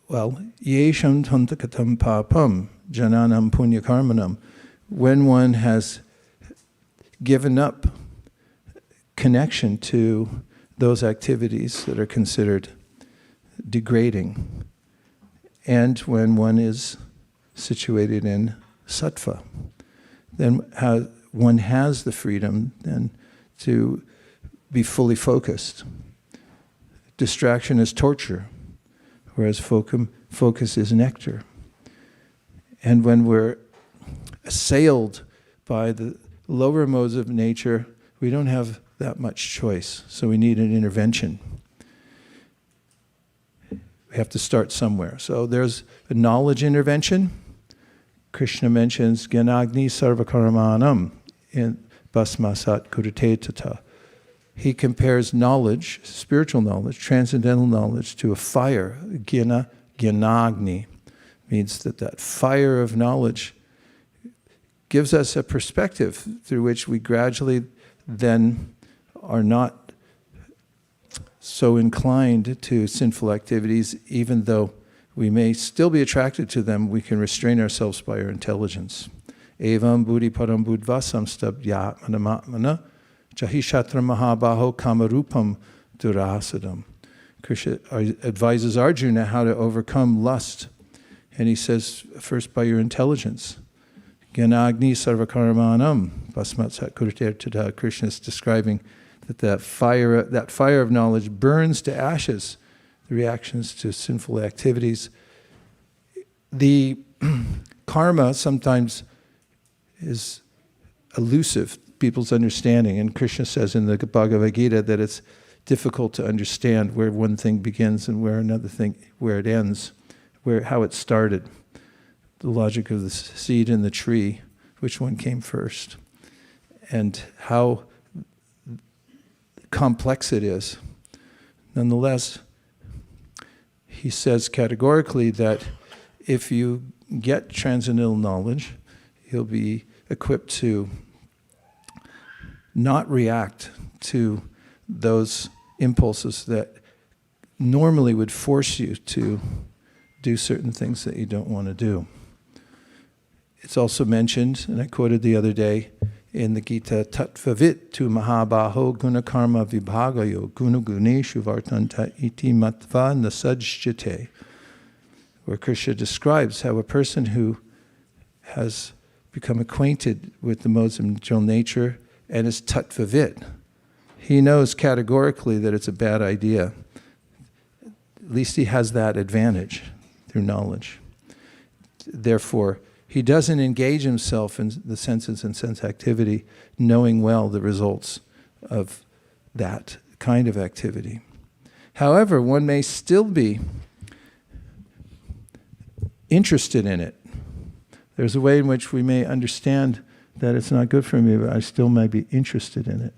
Well, yesham tantakatam papam jananam punyakarmanam. When one has given up connection to those activities that are considered degrading, and when one is situated in sattva, then one has the freedom then to be fully focused. Distraction is torture, whereas focus is nectar. And when we're assailed by the lower modes of nature, we don't have that much choice, so we need an intervention. We have to start somewhere. So there's a knowledge intervention. Krishna mentions Gyanagni Sarvakarmanam in Bhasmasat Kurute Tata. He compares spiritual knowledge, transcendental knowledge, to a fire. Gyanagni means that fire of knowledge gives us a perspective through which we gradually then are not so inclined to sinful activities, even though we may still be attracted to them. We can restrain ourselves by our intelligence. Evam buddhi param buddhvasam stabdya manamatmana jahishatra mahabaho kamarupam durahasadam. Krishna advises Arjuna how to overcome lust. And he says, first by your intelligence. Gyanagni sarvakarmanam basmat satkurter tada. Krishna is describing that fire of knowledge burns to ashes the reactions to sinful activities. The karma sometimes is elusive, people's understanding, and Krishna says in the Bhagavad Gita that it's difficult to understand where one thing begins and where another thing, where it ends, how it started. The logic of the seed and the tree, which one came first, and how complex it is. Nonetheless, he says categorically that if you get transcendental knowledge, you'll be equipped to not react to those impulses that normally would force you to do certain things that you don't want to do. It's also mentioned, and I quoted the other day in the Gita, Tatvavit tu mahabaho gunakarma vibhagayo gunaguneshu vartanta iti matva nasajjate, where Krishna describes how a person who has become acquainted with the modes of material nature and is tatvavit, he knows categorically that it's a bad idea. At least he has that advantage through knowledge. Therefore, he doesn't engage himself in the senses and sense activity, knowing well the results of that kind of activity. However, one may still be interested in it. There's a way in which we may understand that it's not good for me, but I still may be interested in it.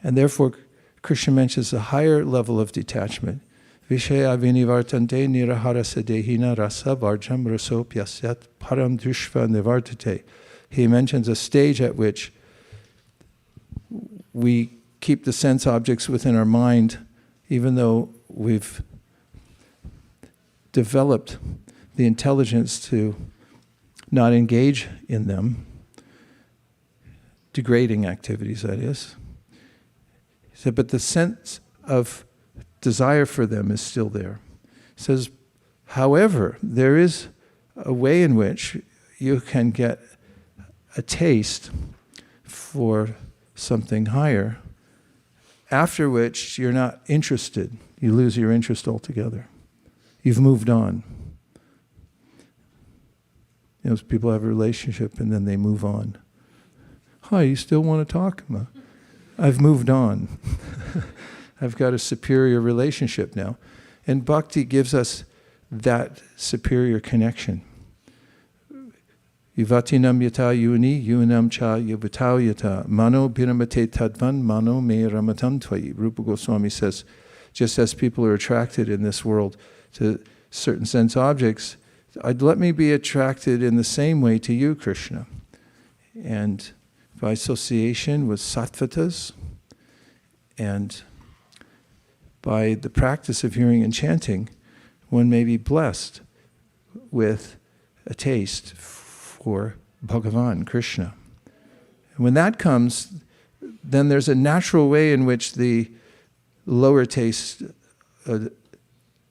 And therefore, Krishna mentions a higher level of detachment. Vishaya vinivartante nirahara sadehina rasa varjam rasopyasyat param drishva nivartate. He mentions a stage at which we keep the sense objects within our mind, even though we've developed the intelligence to not engage in them, degrading activities, that is. He said, but the sense of desire for them is still there. He says, however, there is a way in which you can get a taste for something higher, after which you're not interested. You lose your interest altogether. You've moved on. You know, people have a relationship and then they move on. Hi, you still want to talk? I've moved on. I've got a superior relationship now. And bhakti gives us that superior connection. Yuvatinam yata yuni, yunam cha yuvatau yata, mano biramate tadvan, mano me ramatam tvayi. Rupa Goswami says, just as people are attracted in this world to certain sense objects, let me be attracted in the same way to you, Krishna. And by association with sattvatas, and by the practice of hearing and chanting, one may be blessed with a taste for Bhagavan, Krishna. And when that comes, then there's a natural way in which the lower tastes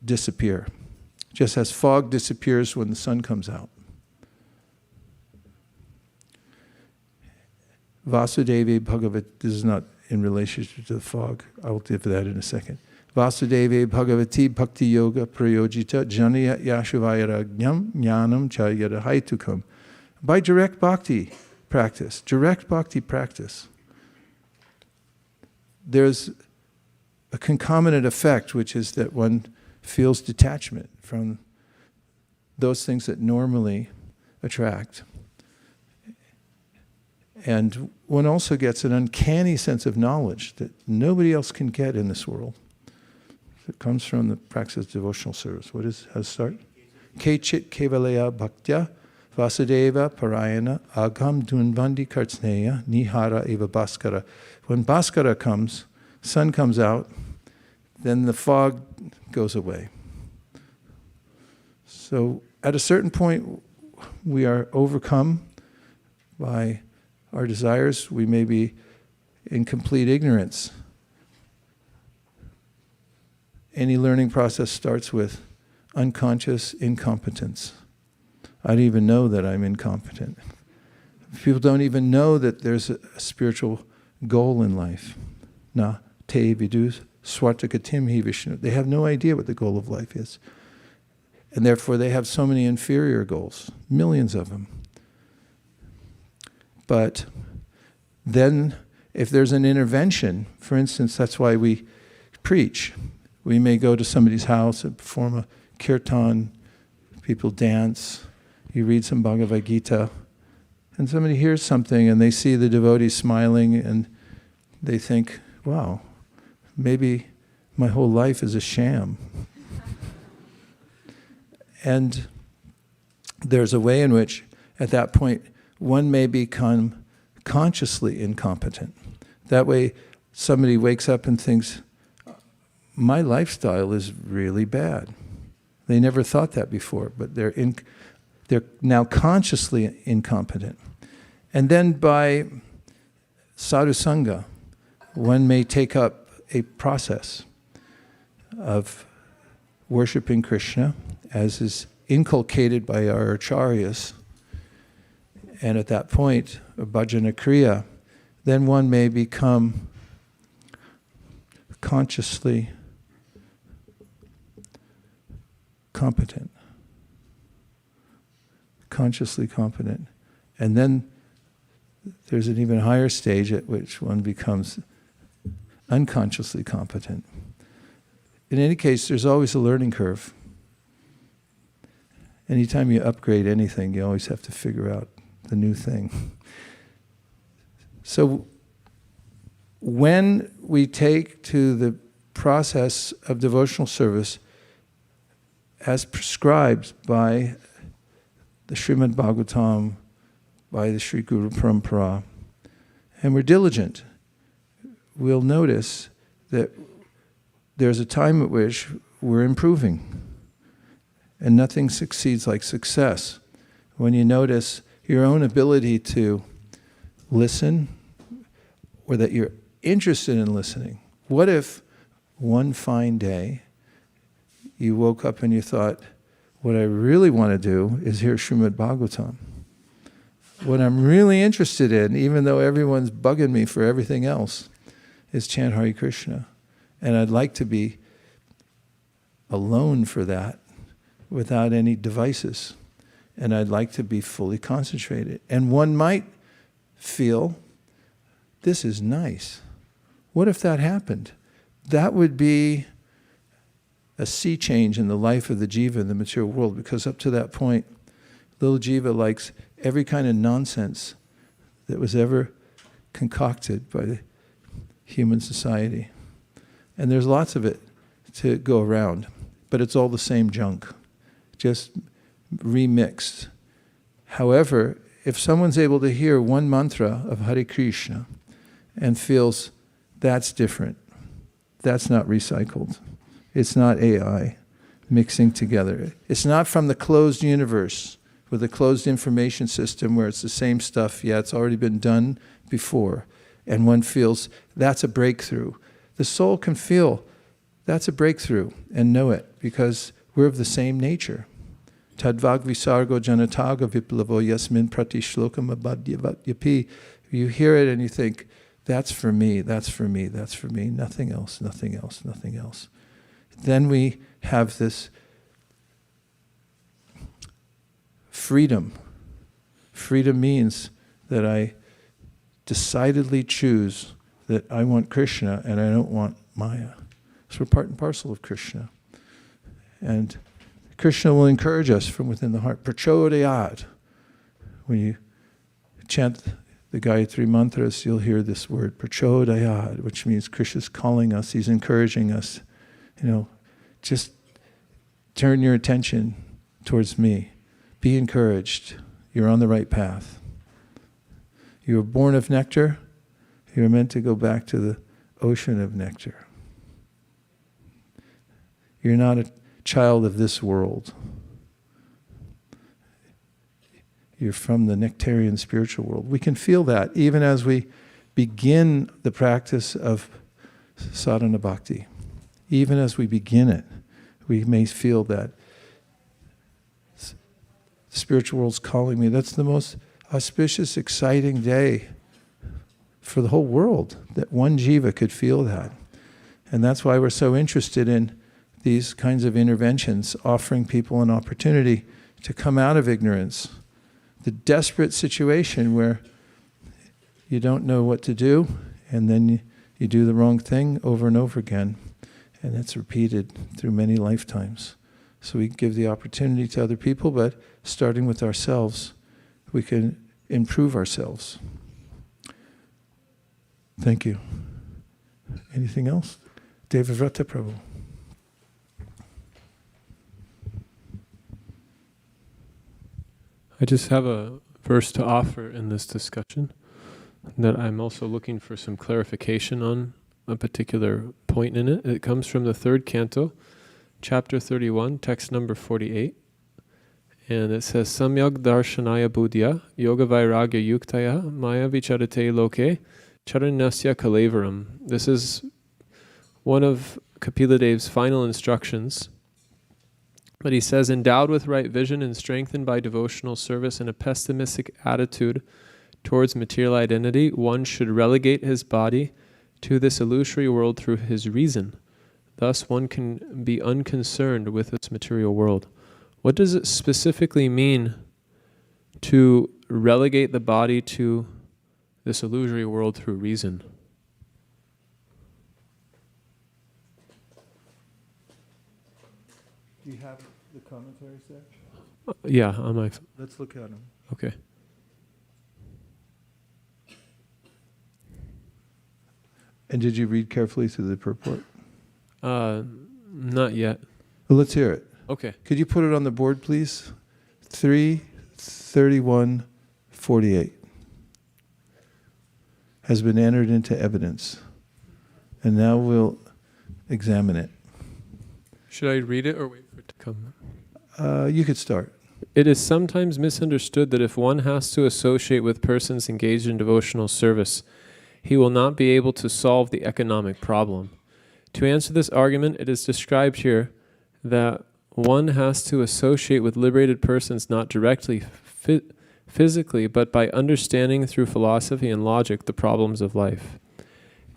disappear. Just as fog disappears when the sun comes out. Vasudevi Bhagavat, this is not in relationship to the fog. I will give that in a second. Vasudevi Bhagavati Bhakti Yoga Prayojita Janaya Yashuvayaragnyam Jnanam Chayadahaitukam. By direct bhakti practice, there's a concomitant effect, which is that one feels detachment from those things that normally attract. And one also gets an uncanny sense of knowledge that nobody else can get in this world. It comes from the practice of devotional service. How does it start? Kechit kevalaya bhaktya vasudeva parayana agam dunvandi kartsneya nihara eva bhaskara. When bhaskara comes, sun comes out, then the fog goes away. So at a certain point, we are overcome by our desires. We may be in complete ignorance. Any learning process starts with unconscious incompetence. I don't even know that I'm incompetent. People don't even know that there's a spiritual goal in life. Na te vidus swartakatim hi Vishnu. They have no idea what the goal of life is. And therefore they have so many inferior goals, millions of them. But then if there's an intervention, for instance, that's why we preach. We may go to somebody's house and perform a kirtan, people dance, you read some Bhagavad Gita, and somebody hears something and they see the devotee smiling and they think, wow, maybe my whole life is a sham. And there's a way in which, at that point, one may become consciously incompetent. That way, somebody wakes up and thinks, my lifestyle is really bad. They never thought that before, but they're now consciously incompetent. And then by sadhu sangha, one may take up a process of worshiping Krishna, as is inculcated by our acharyas. And at that point, a bhajana kriya, then one may become consciously competent. consciously competent. And then there's an even higher stage at which one becomes unconsciously competent. In any case, there's always a learning curve. Anytime you upgrade anything, you always have to figure out the new thing. So when we take to the process of devotional service as prescribed by the Srimad Bhagavatam, by the Sri Guru Parampara, and we're diligent, we'll notice that there's a time at which we're improving. And nothing succeeds like success. When you notice your own ability to listen, or that you're interested in listening. What if one fine day you woke up and you thought, what I really want to do is hear Srimad Bhagavatam. What I'm really interested in, even though everyone's bugging me for everything else, is chant Hare Krishna. And I'd like to be alone for that, without any devices. And I'd like to be fully concentrated. And one might feel, this is nice. What if that happened? That would be a sea change in the life of the jiva in the material world, because up to that point, little jiva likes every kind of nonsense that was ever concocted by the human society. And there's lots of it to go around, but it's all the same junk, just remixed. However, if someone's able to hear one mantra of Hare Krishna and feels that's different, that's not recycled, it's not AI mixing together, it's not from the closed universe with a closed information system where it's the same stuff, yeah, it's already been done before, and one feels that's a breakthrough. The soul can feel that's a breakthrough and know it because we're of the same nature. Tadvag visargo janataga viplavo yasmin prati shlokam abadyapi. You hear it and you think, that's for me, that's for me, that's for me, nothing else, nothing else, nothing else. Then we have this freedom. Freedom means that I decidedly choose that I want Krishna and I don't want Maya. So we're part and parcel of Krishna. And Krishna will encourage us from within the heart. Prachodayat. When you chant the Gayatri mantras, you'll hear this word, prachodayat, which means Krishna's calling us, he's encouraging us. Just turn your attention towards me. Be encouraged. You're on the right path. You were born of nectar. You're meant to go back to the ocean of nectar. You're not a child of this world. You're from the nectarian spiritual world. We can feel that even as we begin the practice of sadhana bhakti. Even as we begin it, we may feel that the spiritual world's calling me. That's the most auspicious, exciting day for the whole world, that one jiva could feel that. And that's why we're so interested in these kinds of interventions, offering people an opportunity to come out of ignorance. The desperate situation where you don't know what to do, and then you do the wrong thing over and over again. And it's repeated through many lifetimes. So we give the opportunity to other people, but starting with ourselves, we can improve ourselves. Thank you. Anything else? Devavrata Prabhu.
I just have a verse to offer in this discussion that I'm also looking for some clarification on a particular point in it. It comes from the 3rd canto, chapter 31, text number 48. And it says, Samyag darshanaya buddhya, yoga vairagya yuktaya, maya vicharate loke, charanasya kalevaram. This is one of Kapila Dev's final instructions. But he says, endowed with right vision and strengthened by devotional service and a pessimistic attitude towards material identity, one should relegate his body to this illusory world through his reason. Thus one can be unconcerned with this material world. What does it specifically mean to relegate the body to this illusory world through reason.
Do you have the commentaries there?
Yeah, on my...
Let's look at them.
Okay.
And did you read carefully through the purport?
Not yet.
Well, let's hear it.
Okay.
Could you put it on the board, please? 3:31:48 has been entered into evidence. And now we'll examine it.
Should I read it or wait for it to come?
You could start.
It is sometimes misunderstood that if one has to associate with persons engaged in devotional service, he will not be able to solve the economic problem. To answer this argument, it is described here that one has to associate with liberated persons not directly physically, but by understanding through philosophy and logic the problems of life.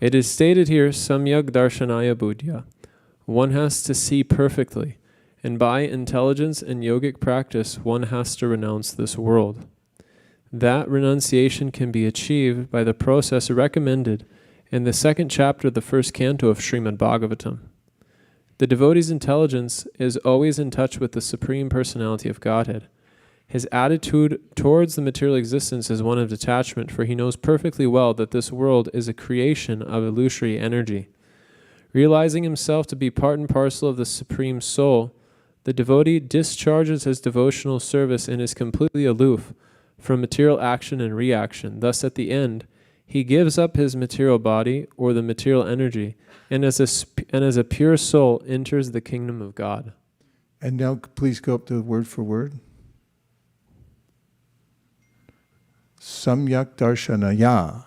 It is stated here, samyak darshanaya buddhya. One has to see perfectly, and by intelligence and yogic practice, one has to renounce this world. That renunciation can be achieved by the process recommended in the second chapter of the first canto of Srimad Bhagavatam. The devotee's intelligence is always in touch with the Supreme Personality of Godhead. His attitude towards the material existence is one of detachment, for he knows perfectly well that this world is a creation of illusory energy. Realizing himself to be part and parcel of the Supreme Soul, the devotee discharges his devotional service and is completely aloof from material action and reaction. Thus, at the end, he gives up his material body or the material energy, and as a pure soul enters the kingdom of God.
And now please go up to word for word. Samyak darshanaya,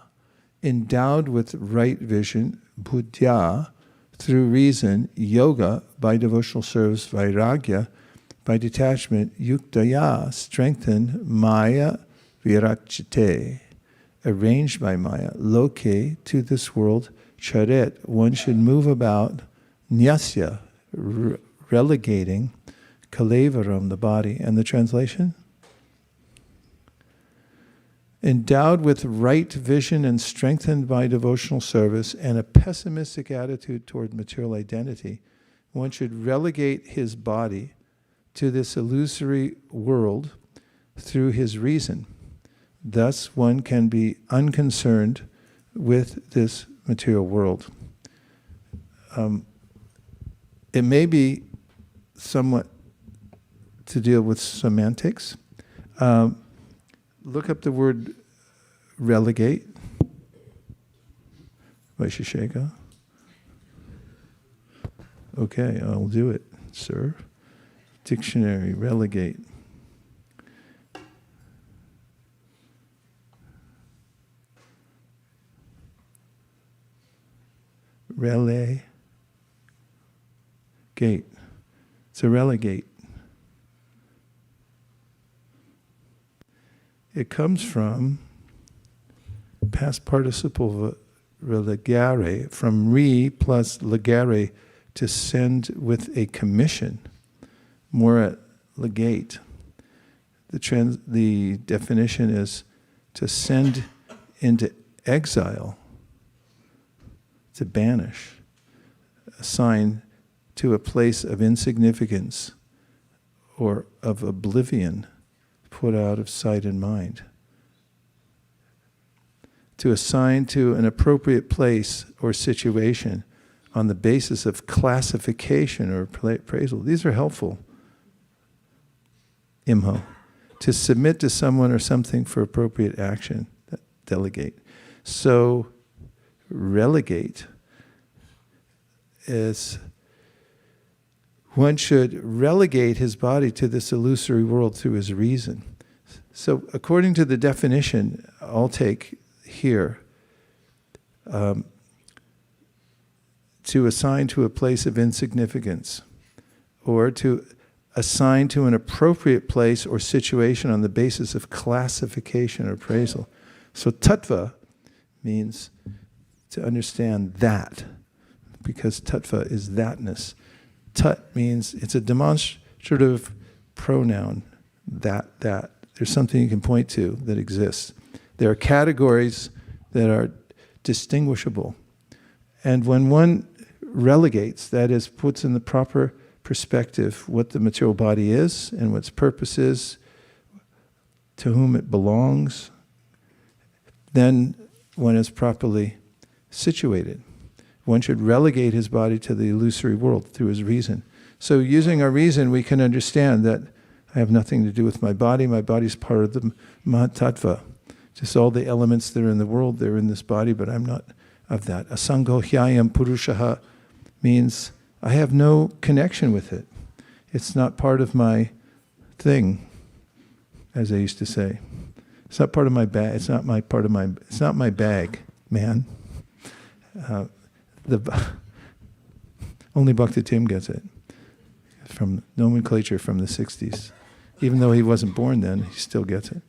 endowed with right vision, buddhya, through reason, yoga, by devotional service, vairagya, by detachment, yuktaya, strengthened, maya, virachite, arranged by maya, loke, to this world, charet, one should move about, nyasya, relegating, kalevaram, the body. And the translation? Endowed with right vision and strengthened by devotional service and a pessimistic attitude toward material identity, one should relegate his body to this illusory world through his reason. Thus, one can be unconcerned with this material world. It may be somewhat to deal with semantics. Look up the word relegate. Vaisesika. Okay, I'll do it, sir. Dictionary, relegate. Relegate. It's a relegate. It comes from past participle relegare, from plus legare, to send with a commission, more at legate. The definition is to send into exile, to banish, assign to a place of insignificance or of oblivion, put out of sight and mind. To assign to an appropriate place or situation on the basis of classification or appraisal. These are helpful. Imho. To submit to someone or something for appropriate action. Delegate. So, relegate is one should relegate his body to this illusory world through his reason. So, according to the definition I'll take here, to assign to a place of insignificance, or to assign to an appropriate place or situation on the basis of classification or appraisal. So, tattva means to understand that, because tattva is thatness. Tat means it's a demonstrative pronoun, that. There's something you can point to that exists. There are categories that are distinguishable. And when one relegates, that is, puts in the proper perspective what the material body is and what its purpose is, to whom it belongs, then one is properly situated. One should relegate his body to the illusory world through his reason. So using our reason, we can understand that I have nothing to do with my body. My body is part of the Mahatattva. Just all the elements that are in the world, they're in this body, but I'm not of that. Asango hyayam purushaha means I have no connection with it. It's not part of my thing, as I used to say. It's not part of my bag. It's not my bag, man. Only Bhakti Tim gets it. From nomenclature from the 60s. Even though he wasn't born then, he still gets it.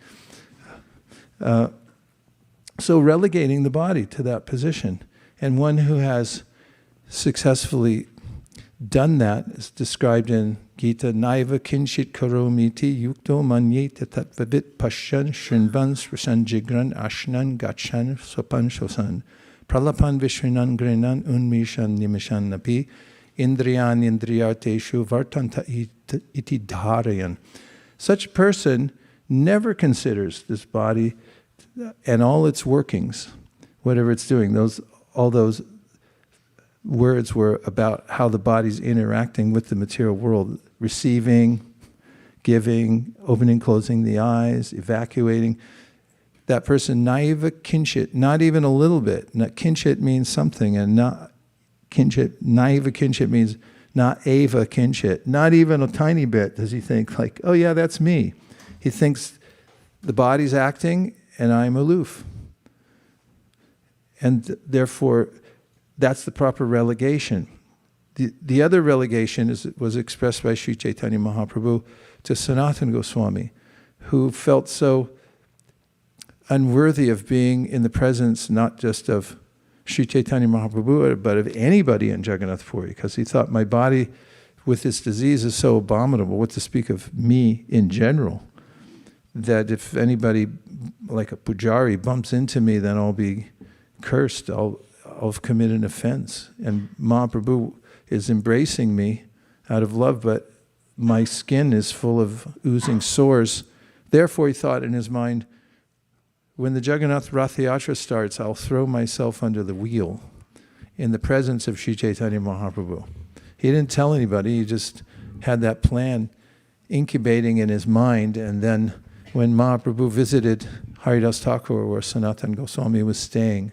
So relegating the body to that position. And one who has successfully done that is described in Gita, Naiva kinshit karomiti yukto manyeta tatvavit pashyan shrinvan srisan jigran ashnan gachan sopan shosan pralapan vishrinan grenan unmishan nimishan napi indriyan indriyateshu vartanta iti dharayan. Such a person never considers this body and all its workings, whatever it's doing. All those words were about how the body's interacting with the material world, receiving, giving, opening, closing the eyes, evacuating. That person, naiva kinshit, not even a little bit. Kinshit means something, and not kinshit, naiva kinshit means not eva kinshit. Not even a tiny bit does he think like, oh yeah, that's me. He thinks the body's acting and I'm aloof. And therefore, that's the proper relegation. The other relegation was expressed by Sri Chaitanya Mahaprabhu to Sanatana Goswami, who felt so unworthy of being in the presence not just of Sri Chaitanya Mahaprabhu, but of anybody in Jagannath Puri, because he thought my body with this disease is so abominable, what to speak of me in general, that if anybody like a pujari bumps into me, then I'll be cursed, I'll commit an offense. And Mahaprabhu is embracing me out of love, but my skin is full of oozing sores. Therefore, he thought in his mind, when the Jagannath Ratha Yatra starts, I'll throw myself under the wheel in the presence of Sri Chaitanya Mahaprabhu. He didn't tell anybody, he just had that plan incubating in his mind, and then when Mahaprabhu visited Haridas Thakur, where Sanatana Goswami was staying,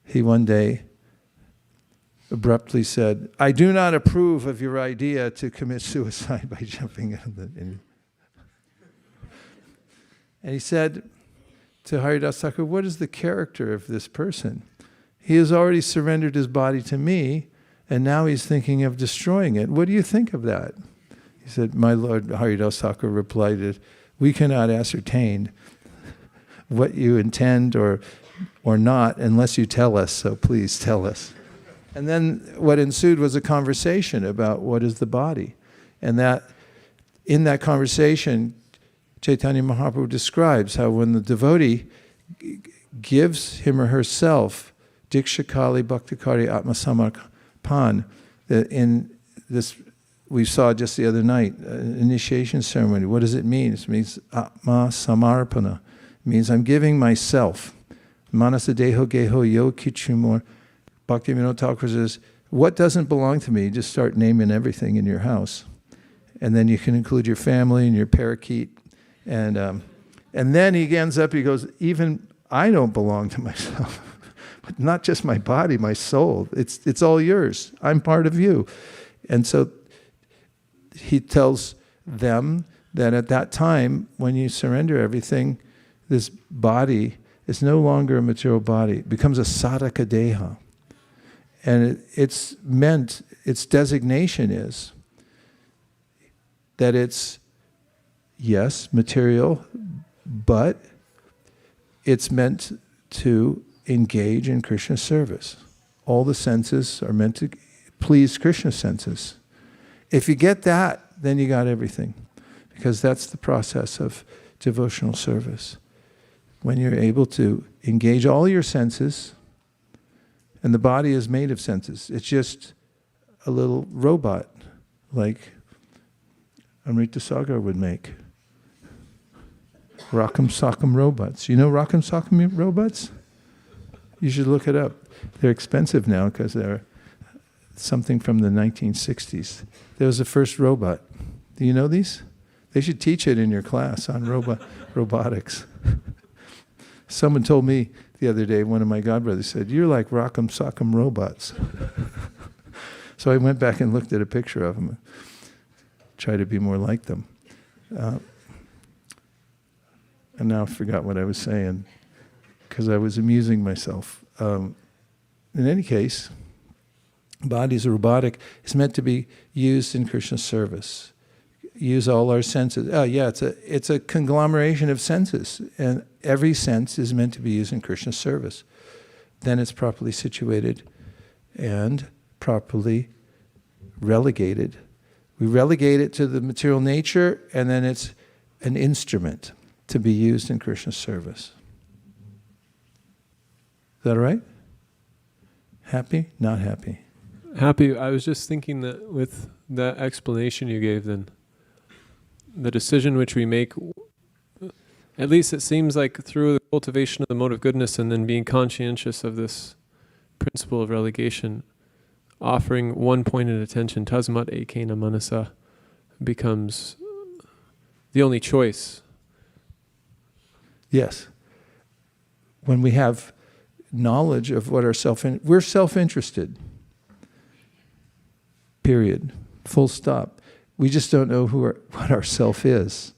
he one day abruptly said, I do not approve of your idea to commit suicide by jumping out of the... And he said to Haridas Thakur, what is the character of this person? He has already surrendered his body to me, and now he's thinking of destroying it. What do you think of that? He said, my Lord, Haridas Thakur replied, we cannot ascertain what you intend or not unless you tell us, so please tell us. And then what ensued was a conversation about what is the body. And that in that conversation, Chaitanya Mahaprabhu describes how when the devotee gives him or herself Dikshakali Bhaktikari Atma Samarpan, that in this we saw just the other night, initiation ceremony, what does it mean? It means Atma Samarpana. It means I'm giving myself. Manasa Deho Geho Yo Kichumor. Bhaktivinoda Thakur says, what doesn't belong to me? Just start naming everything in your house. And then you can include your family and your parakeet. And then he ends up, he goes, even I don't belong to myself. But not just my body, my soul. It's all yours. I'm part of you. And so he tells them that at that time, when you surrender everything, this body is no longer a material body. It becomes a sadhaka deha. And it's meant, its designation is that it's, yes, material, but it's meant to engage in Krishna's service. All the senses are meant to please Krishna's senses. If you get that, then you got everything. Because that's the process of devotional service. When you're able to engage all your senses, and the body is made of senses. It's just a little robot, like Amrita Sagar would make. Rock'em Sock'em robots. You know Rock'em Sock'em robots? You should look it up. They're expensive now because they're something from the 1960s. There was the first robot. Do you know these? They should teach it in your class on robotics. Someone told me the other day, one of my godbrothers said, "You're like Rock'em Sock'em robots." So I went back and looked at a picture of them, try to be more like them. And now I forgot what I was saying, because I was amusing myself. In any case, body is robotic. It's meant to be used in Krishna's service. Use all our senses. Oh yeah, it's a conglomeration of senses, and every sense is meant to be used in Krishna's service. Then it's properly situated and properly relegated. We relegate it to the material nature, and then it's an instrument to be used in Krishna's service. Is that all right? Happy? Not happy?
Happy. I was just thinking that with that explanation you gave, then the decision which we make, at least it seems like through the cultivation of the mode of goodness and then being conscientious of this principle of relegation, offering one-pointed attention, tasmat ekena manasa, becomes the only choice.
Yes. When we have knowledge of what we're self-interested. Period. Full stop. We just don't know what our self is.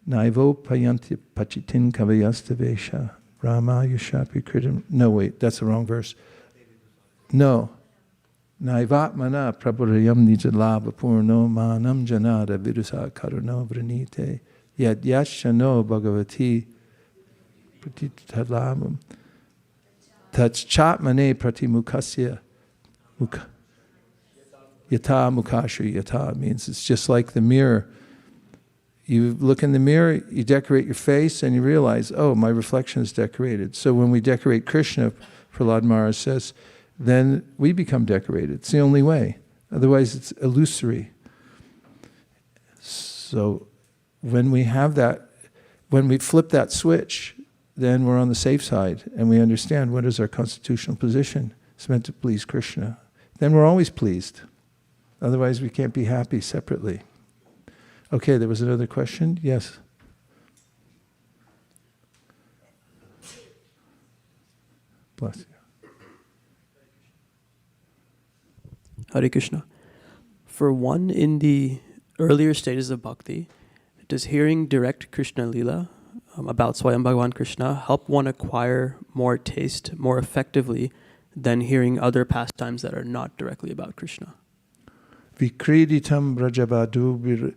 Naivo payanti pachitin kavayastavesha Rama yushapi kritam. No, wait, that's the wrong verse. No. Naivatmana prabhurayam nijalabha purno manam janada vidusa karuno vranite yad yashano bhagavati pratitadlabam tatchatmane pratimukasya yata mukasha yata means it's just like the mirror. You look in the mirror, you decorate your face, and you realize, oh, my reflection is decorated. So when we decorate Krishna, Prahlad Maharaj says, then we become decorated. It's the only way. Otherwise, it's illusory. So when we have that, when we flip that switch, then we're on the safe side, and we understand what is our constitutional position. It's meant to please Krishna. Then we're always pleased. Otherwise, we can't be happy separately. Okay, there was another question? Yes. Bless you.
Hare Krishna. For one in the earlier stages of bhakti, does hearing direct Krishna Lila about Swayam Bhagavan Krishna help one acquire more taste more effectively than hearing other pastimes that are not directly about Krishna?
Vikriditam brajabadu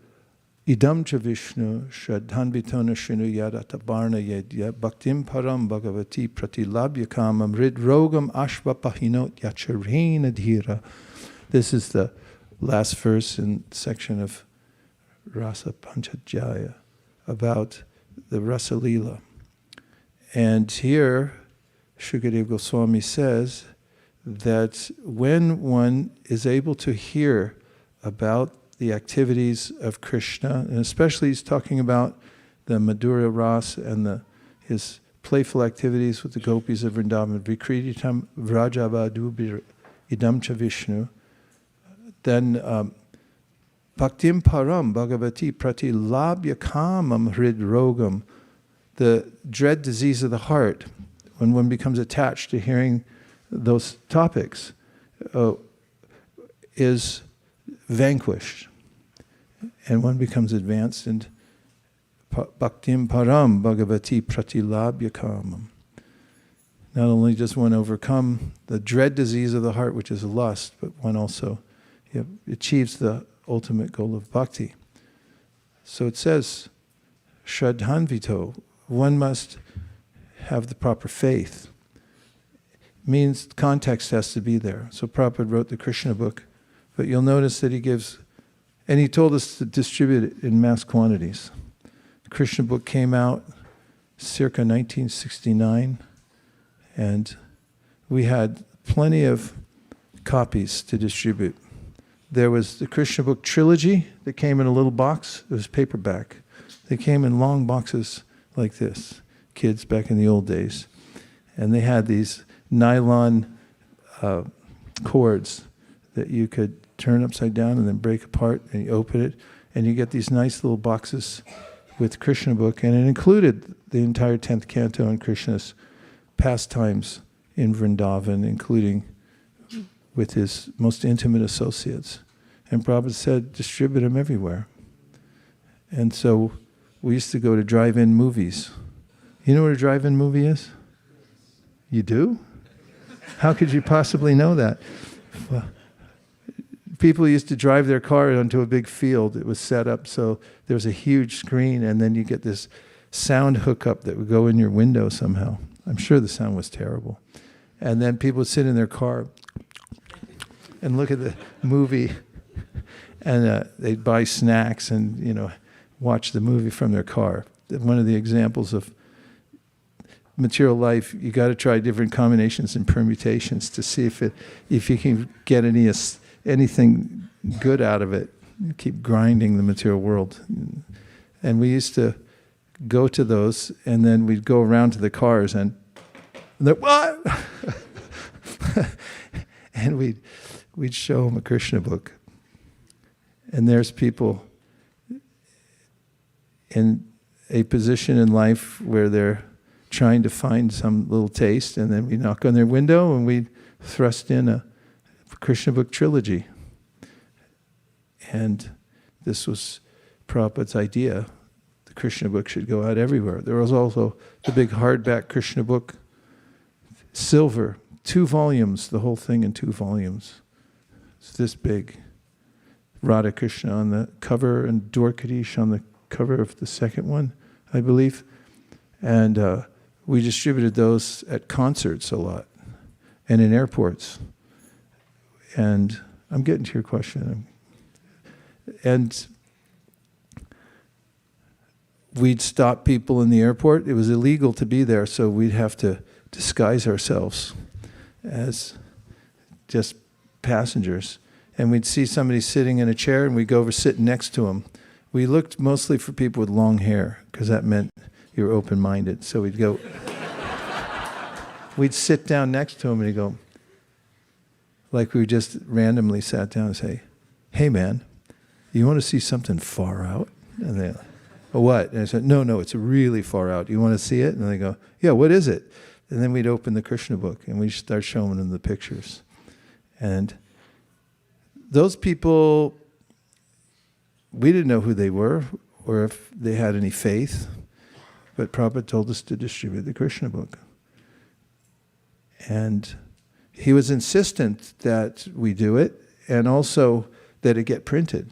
idam cha Vishnu shradhanvitona shinu yadata varna yedya bhaktim param bhagavati pratilabhya kamam ridrogam ashva pahinot yacharena dhira. This is the last verse in section of Rasa Panchadhyaya about the Rasa Lila. And here Shukadeva Goswami says that when one is able to hear about the activities of Krishna, and especially he's talking about the Madhura Ras and his playful activities with the gopis of Vrindavan, Vikriditam Vrajavadu Idam Cha Vishnu, then Bhaktim Param Bhagavati Pratilabhya Kamam Hridrogam, the dread disease of the heart, when one becomes attached to hearing those topics, is vanquished. And one becomes advanced in Bhaktim Param Bhagavati Pratilabhya Kamam. Not only does one overcome the dread disease of the heart, which is lust, but one also achieves the ultimate goal of bhakti. So it says, Shraddhanvito, one must have the proper faith. Means context has to be there. So Prabhupada wrote the Krishna book, but you'll notice that he gives, and he told us to distribute it in mass quantities. Krishna book came out circa 1969, and we had plenty of copies to distribute. There was the Krishna book trilogy that came in a little box. It was paperback. They came in long boxes like this, kids back in the old days. And they had these nylon cords that you could turn upside down and then break apart, and you open it, and you get these nice little boxes with Krishna book, and it included the entire 10th canto and Krishna's pastimes in Vrindavan, including with his most intimate associates. And Prabhupada said, distribute them everywhere. And so we used to go to drive-in movies. You know what a drive-in movie is? You do? How could you possibly know that? Well, people used to drive their car onto a big field. It was set up so there was a huge screen, and then you get this sound hookup that would go in your window somehow. I'm sure the sound was terrible. And then people would sit in their car and look at the movie, and they'd buy snacks and, you know, watch the movie from their car. One of the examples of material life, you got to try different combinations and permutations to see if you can get anything good out of it. You keep grinding the material world. And we used to go to those, and then we'd go around to the cars, and they're, what? And we'd show them a Krishna book. And there's people in a position in life where they're trying to find some little taste, and then we knock on their window and we thrust in a Krishna book trilogy. And this was Prabhupada's idea. The Krishna book should go out everywhere. There was also the big hardback Krishna book, silver, 2 volumes, the whole thing in 2 volumes. It's this big. Radha Krishna on the cover and Dwarkadish on the cover of the second one, I believe. And we distributed those at concerts a lot and in airports. And I'm getting to your question. And we'd stop people in the airport. It was illegal to be there, so we'd have to disguise ourselves as just passengers. And we'd see somebody sitting in a chair, and we'd go over sit next to them. We looked mostly for people with long hair, because that meant you were open-minded. So we'd go, we'd sit down next to him, and he'd go, like we just randomly sat down and say, hey man, you want to see something far out? And they, oh, what? And I said, no, it's really far out. You want to see it? And they go, yeah, what is it? And then we'd open the Krishna book, and we'd start showing them the pictures. And those people, we didn't know who they were or if they had any faith, but Prabhupada told us to distribute the Krishna book. And he was insistent that we do it, and also that it get printed.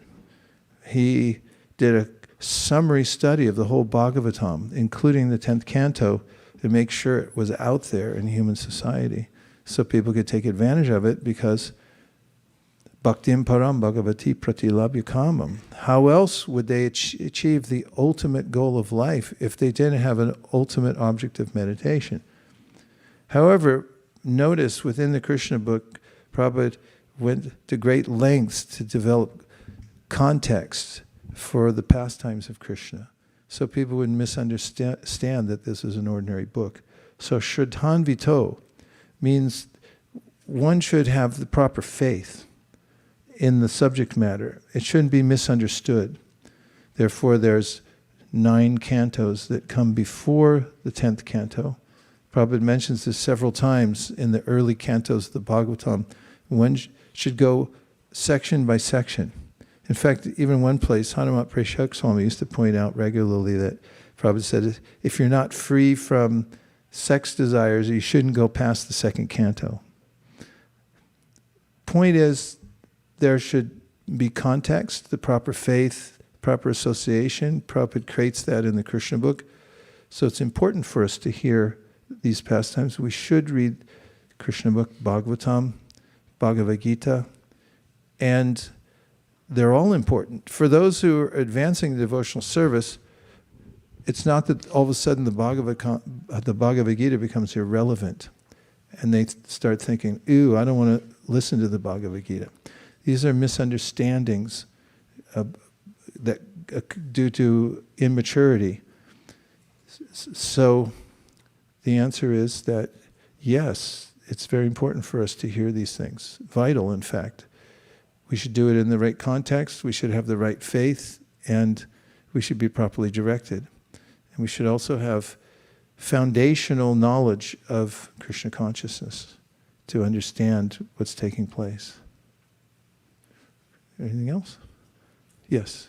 He did a summary study of the whole Bhagavatam, including the 10th canto, to make sure it was out there in human society so people could take advantage of it, because Bhaktim param bhagavati pratilabhya kamam. How else would they achieve the ultimate goal of life if they didn't have an ultimate object of meditation? However, notice within the Krishna book, Prabhupada went to great lengths to develop context for the pastimes of Krishna, so people wouldn't misunderstand that this is an ordinary book. So Shraddhanvito means one should have the proper faith in the subject matter. It shouldn't be misunderstood. Therefore, there's 9 cantos that come before the 10th canto. Prabhupada mentions this several times in the early cantos of the Bhagavatam. One should go section by section. In fact, even one place, Hanumat Prashak Swami used to point out regularly that Prabhupada said, if you're not free from sex desires, you shouldn't go past the 2nd canto. Point is, there should be context, the proper faith, proper association. Prabhupada creates that in the Krishna book. So it's important for us to hear these pastimes. We should read Krishna book, Bhagavatam, Bhagavad Gita, and they're all important. For those who are advancing the devotional service, it's not that all of a sudden the Bhagavad Gita becomes irrelevant and they start thinking, ooh, I don't want to listen to the Bhagavad Gita. These are misunderstandings that due to immaturity. So the answer is that yes, it's very important for us to hear these things. Vital, in fact. We should do it in the right context, we should have the right faith, and we should be properly directed. And we should also have foundational knowledge of Krishna consciousness to understand what's taking place. Anything else? Yes.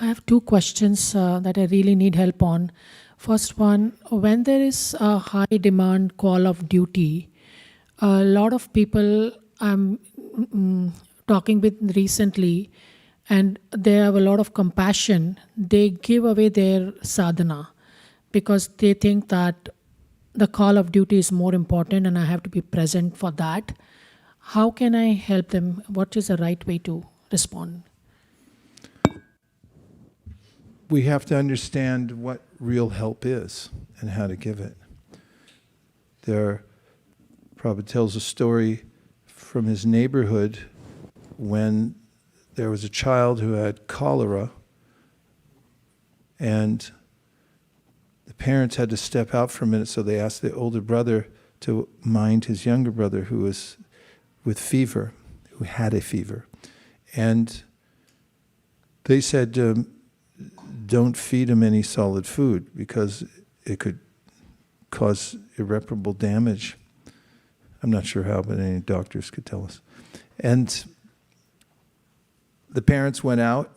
I have two questions that I really need help on. First one, when there is a high demand call of duty, a lot of people I'm talking with recently, and they have a lot of compassion, they give away their sadhana because they think that the call of duty is more important and I have to be present for that. How can I help them? What is the right way to respond?
We have to understand what real help is and how to give it. Prabhupada tells a story from his neighborhood when there was a child who had cholera and the parents had to step out for a minute, so they asked the older brother to mind his younger brother who was with fever, who had a fever. And they said, don't feed him any solid food because it could cause irreparable damage. I'm not sure how, but any doctors could tell us. And the parents went out,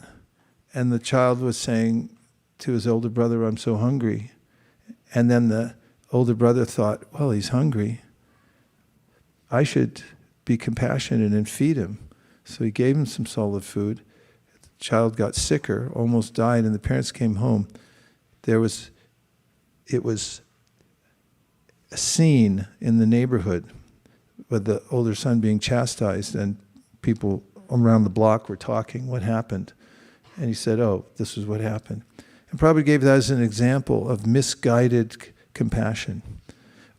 and the child was saying to his older brother, I'm so hungry. And then the older brother thought, well, he's hungry. I should be compassionate and feed him. So he gave him some solid food. The child got sicker, almost died, and the parents came home. It was a scene in the neighborhood with the older son being chastised, and people around the block were talking, what happened? And he said, oh, this is what happened. And probably gave that as an example of misguided compassion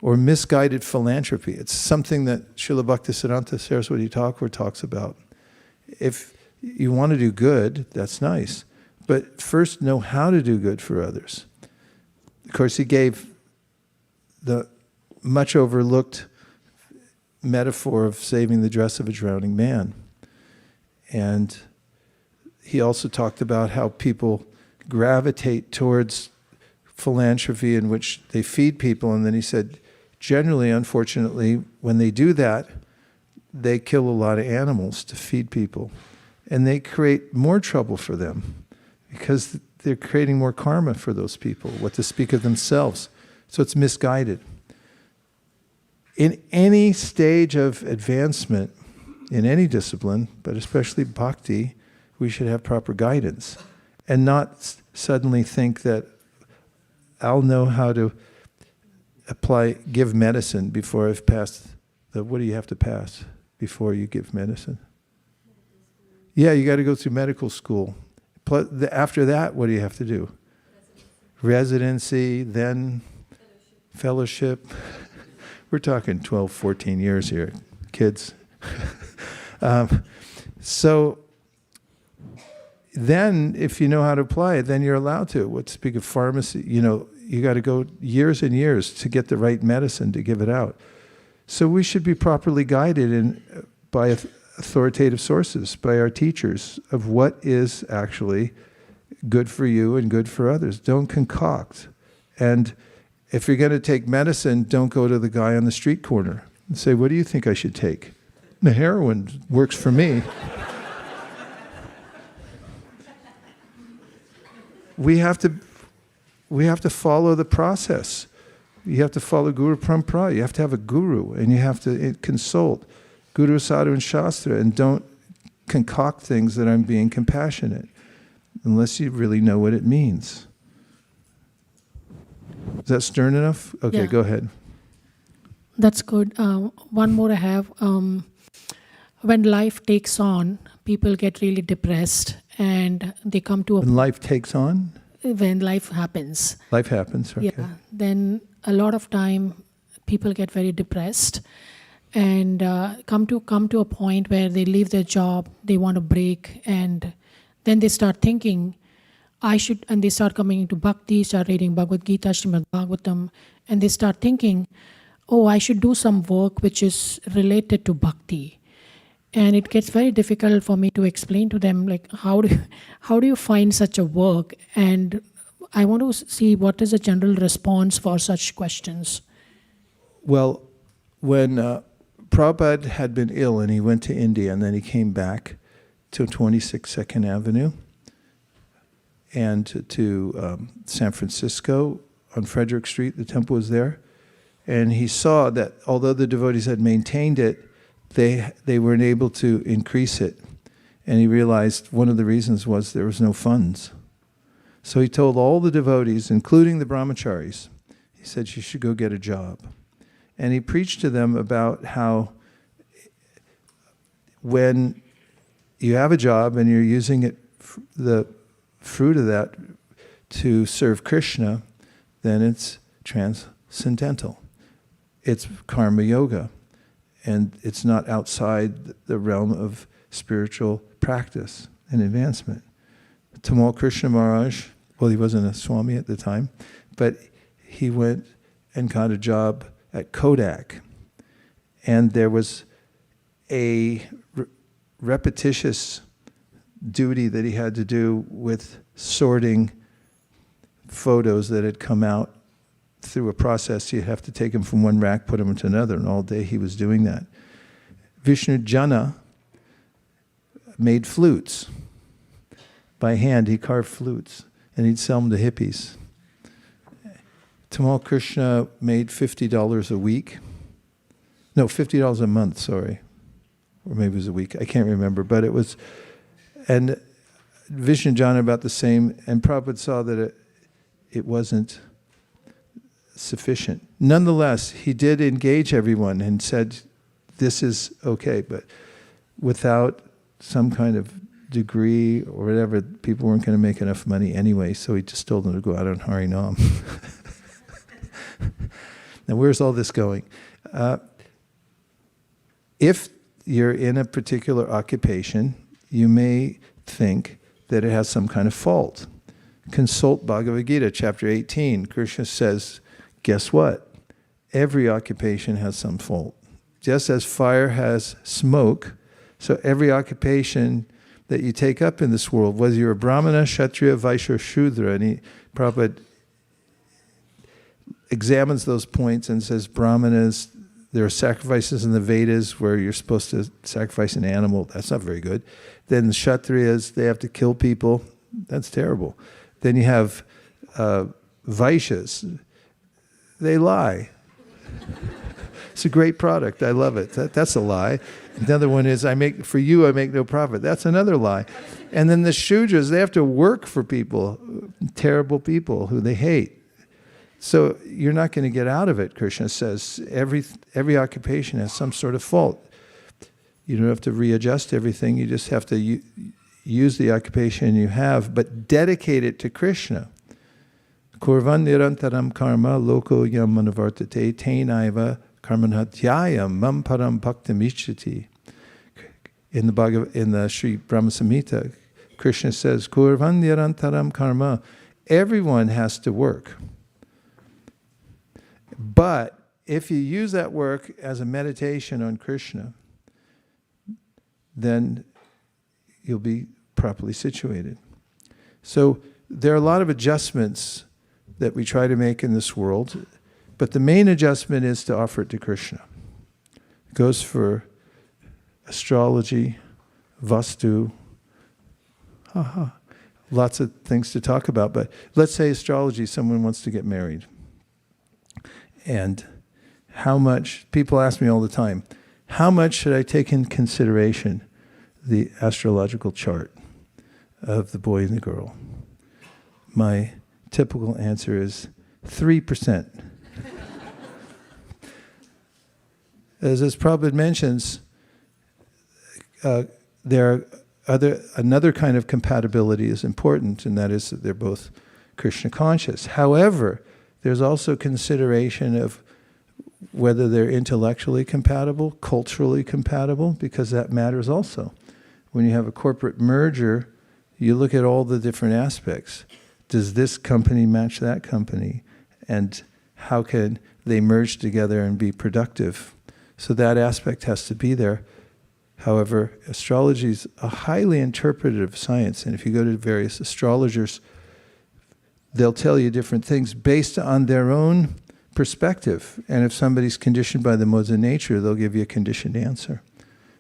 or misguided philanthropy. It's something that Srila Bhaktisiddhanta Saraswati Thakur talks about. If you want to do good, that's nice. But first know how to do good for others. Of course, he gave the much overlooked metaphor of saving the dress of a drowning man. And he also talked about how people gravitate towards philanthropy in which they feed people. And then he said, generally, unfortunately, when they do that, they kill a lot of animals to feed people. And they create more trouble for them because they're creating more karma for those people, what to speak of themselves. So it's misguided. In any stage of advancement, in any discipline, but especially bhakti, we should have proper guidance and not suddenly think that I'll know how to give medicine before I've passed what do you have to pass before you give medicine? Yeah, you got to go through medical school. After that, what do you have to do? Residency, then fellowship. We're talking 12, 14 years here, kids. So then, if you know how to apply it, then you're allowed to. What to speak of pharmacy, you got to go years and years to get the right medicine to give it out. So we should be properly guided by authoritative sources, by our teachers, of what is actually good for you and good for others. Don't concoct. And if you're going to take medicine, don't go to the guy on the street corner and say, what do you think I should take? The heroin works for me. We have to follow the process. You have to follow Guru Parampara. You have to have a guru, and you have to consult Guru, Sadhu, and Shastra, and don't concoct things that I'm being compassionate, unless you really know what it means. Is that stern enough? Okay,
Yeah.
Go ahead.
That's good. One more I have. when life takes on, people get really depressed and they come to a
When life takes on,
when life happens.
life happens. Okay.
Yeah, then a lot of time people get very depressed and come to a point where they leave their job, they want a break, and then they start thinking, and they start coming into bhakti, start reading Bhagavad Gita, Srimad Bhagavatam, and they start thinking, oh, I should do some work which is related to bhakti. And it gets very difficult for me to explain to them, like, how do you find such a work? And I want to see what is the general response for such questions.
Well, when Prabhupada had been ill and he went to India and then he came back to 26 2nd Avenue and to San Francisco on Frederick Street, the temple was there, and he saw that although the devotees had maintained it, they weren't able to increase it. And he realized one of the reasons was there was no funds. So he told all the devotees, including the brahmacharis, he said, you should go get a job. And he preached to them about how when you have a job and you're using it, the fruit of that, to serve Krishna, then it's transcendental. It's karma yoga. And it's not outside the realm of spiritual practice and advancement. Tamal Krishna Maharaj, well, he wasn't a Swami at the time, but he went and got a job at Kodak. And there was a repetitious duty that he had to do with sorting photos that had come out through a process. You'd have to take them from one rack, put them into another, and all day he was doing that. Vishnu Jana made flutes. By hand, he carved flutes, and he'd sell them to hippies. Tamal Krishna made $50 a week. No, $50 a month, sorry. Or maybe it was a week, I can't remember, but it was, and Vishnu Jana about the same, and Prabhupada saw that it wasn't sufficient. Nonetheless, he did engage everyone and said, this is okay, but without some kind of degree or whatever, people weren't going to make enough money anyway, so he just told them to go out on Harinam. Now, where's all this going? If you're in a particular occupation, you may think that it has some kind of fault. Consult Bhagavad Gita, chapter 18. Krishna says, guess what? Every occupation has some fault. Just as fire has smoke, so every occupation that you take up in this world, whether you're a Brahmana, Kshatriya, Vaishya, or Shudra, and Prabhupada examines those points and says, Brahmanas, there are sacrifices in the Vedas where you're supposed to sacrifice an animal. That's not very good. Then the Kshatriyas, they have to kill people. That's terrible. Then you have Vaishyas. They lie. It's a great product. I love it. That's a lie. Another one is, I make no profit. That's another lie. And then the Shudras, they have to work for people, terrible people who they hate. So you're not going to get out of it, Krishna says. Every occupation has some sort of fault. You don't have to readjust everything. You just have to use the occupation you have, but dedicate it to Krishna. Kurvan nirantaram karma loko yam manavartate tainaiva karmanhatyayam mam param bhaktamichyati. In the Sri Brahma Samhita, Krishna says, Kurvan nirantaram karma. Everyone has to work. But if you use that work as a meditation on Krishna, then you'll be properly situated. So there are a lot of adjustments that we try to make in this world, but the main adjustment is to offer it to Krishna. It goes for astrology, vastu, lots of things to talk about, but let's say astrology, someone wants to get married. And how much, people ask me all the time, how much should I take in consideration the astrological chart of the boy and the girl? My typical answer is 3%. As Prabhupada mentions, another kind of compatibility is important, and that is that they're both Krishna conscious. However, there's also consideration of whether they're intellectually compatible, culturally compatible, because that matters also. When you have a corporate merger, you look at all the different aspects. Does this company match that company? And how can they merge together and be productive? So that aspect has to be there. However, astrology is a highly interpretative science, and if you go to various astrologers, they'll tell you different things based on their own perspective. And if somebody's conditioned by the modes of nature, they'll give you a conditioned answer.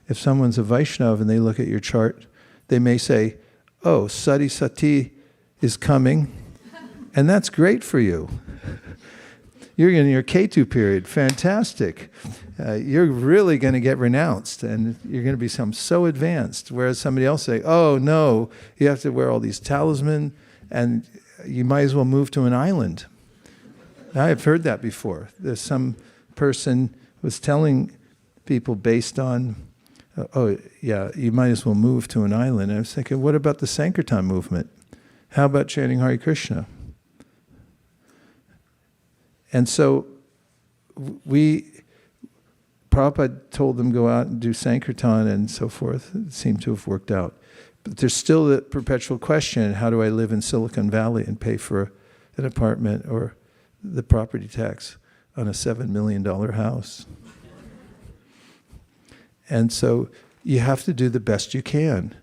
If someone's a Vaishnava and they look at your chart, they may say, oh, Sati Sati is coming, and that's great for you. You're in your Ketu period, fantastic. You're really going to get renounced, and you're going to become so advanced. Whereas somebody else say, oh no, you have to wear all these talisman, and you might as well move to an island. I've heard that before. There's some person was telling people based on, oh yeah, you might as well move to an island. And I was thinking, what about the Sankirtan movement? How about chanting Hare Krishna? And so Prabhupada told them go out and do Sankirtan and so forth. It seemed to have worked out. But there's still the perpetual question, how do I live in Silicon Valley and pay for an apartment or the property tax on a $7 million house? And so you have to do the best you can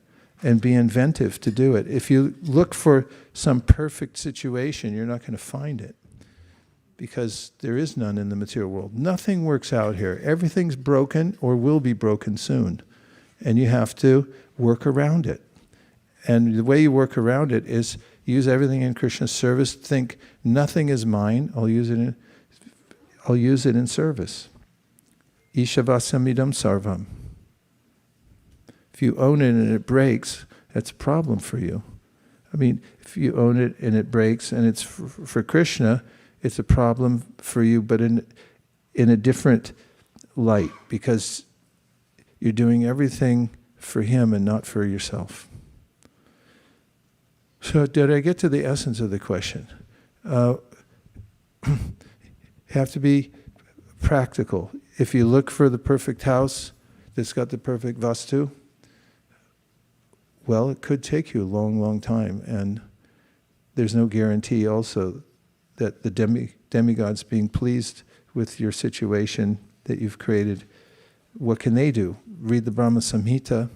and be inventive to do it. If you look for some perfect situation, you're not going to find it, because there is none in the material world. Nothing works out here. Everything's broken or will be broken soon. And you have to work around it. And the way you work around it is use everything in Krishna's service. Think, nothing is mine. I'll use it in service. Ishavasamidam sarvam. If you own it and it breaks, that's a problem for you. I mean, if you own it and it breaks and it's for Krishna, it's a problem for you, but in a different light, because you're doing everything for him and not for yourself. So did I get to the essence of the question? You have to be practical. If you look for the perfect house that's got the perfect vastu, well, it could take you a long, long time, and there's no guarantee also that the demigods being pleased with your situation that you've created. What can they do? Read the Brahma Samhita.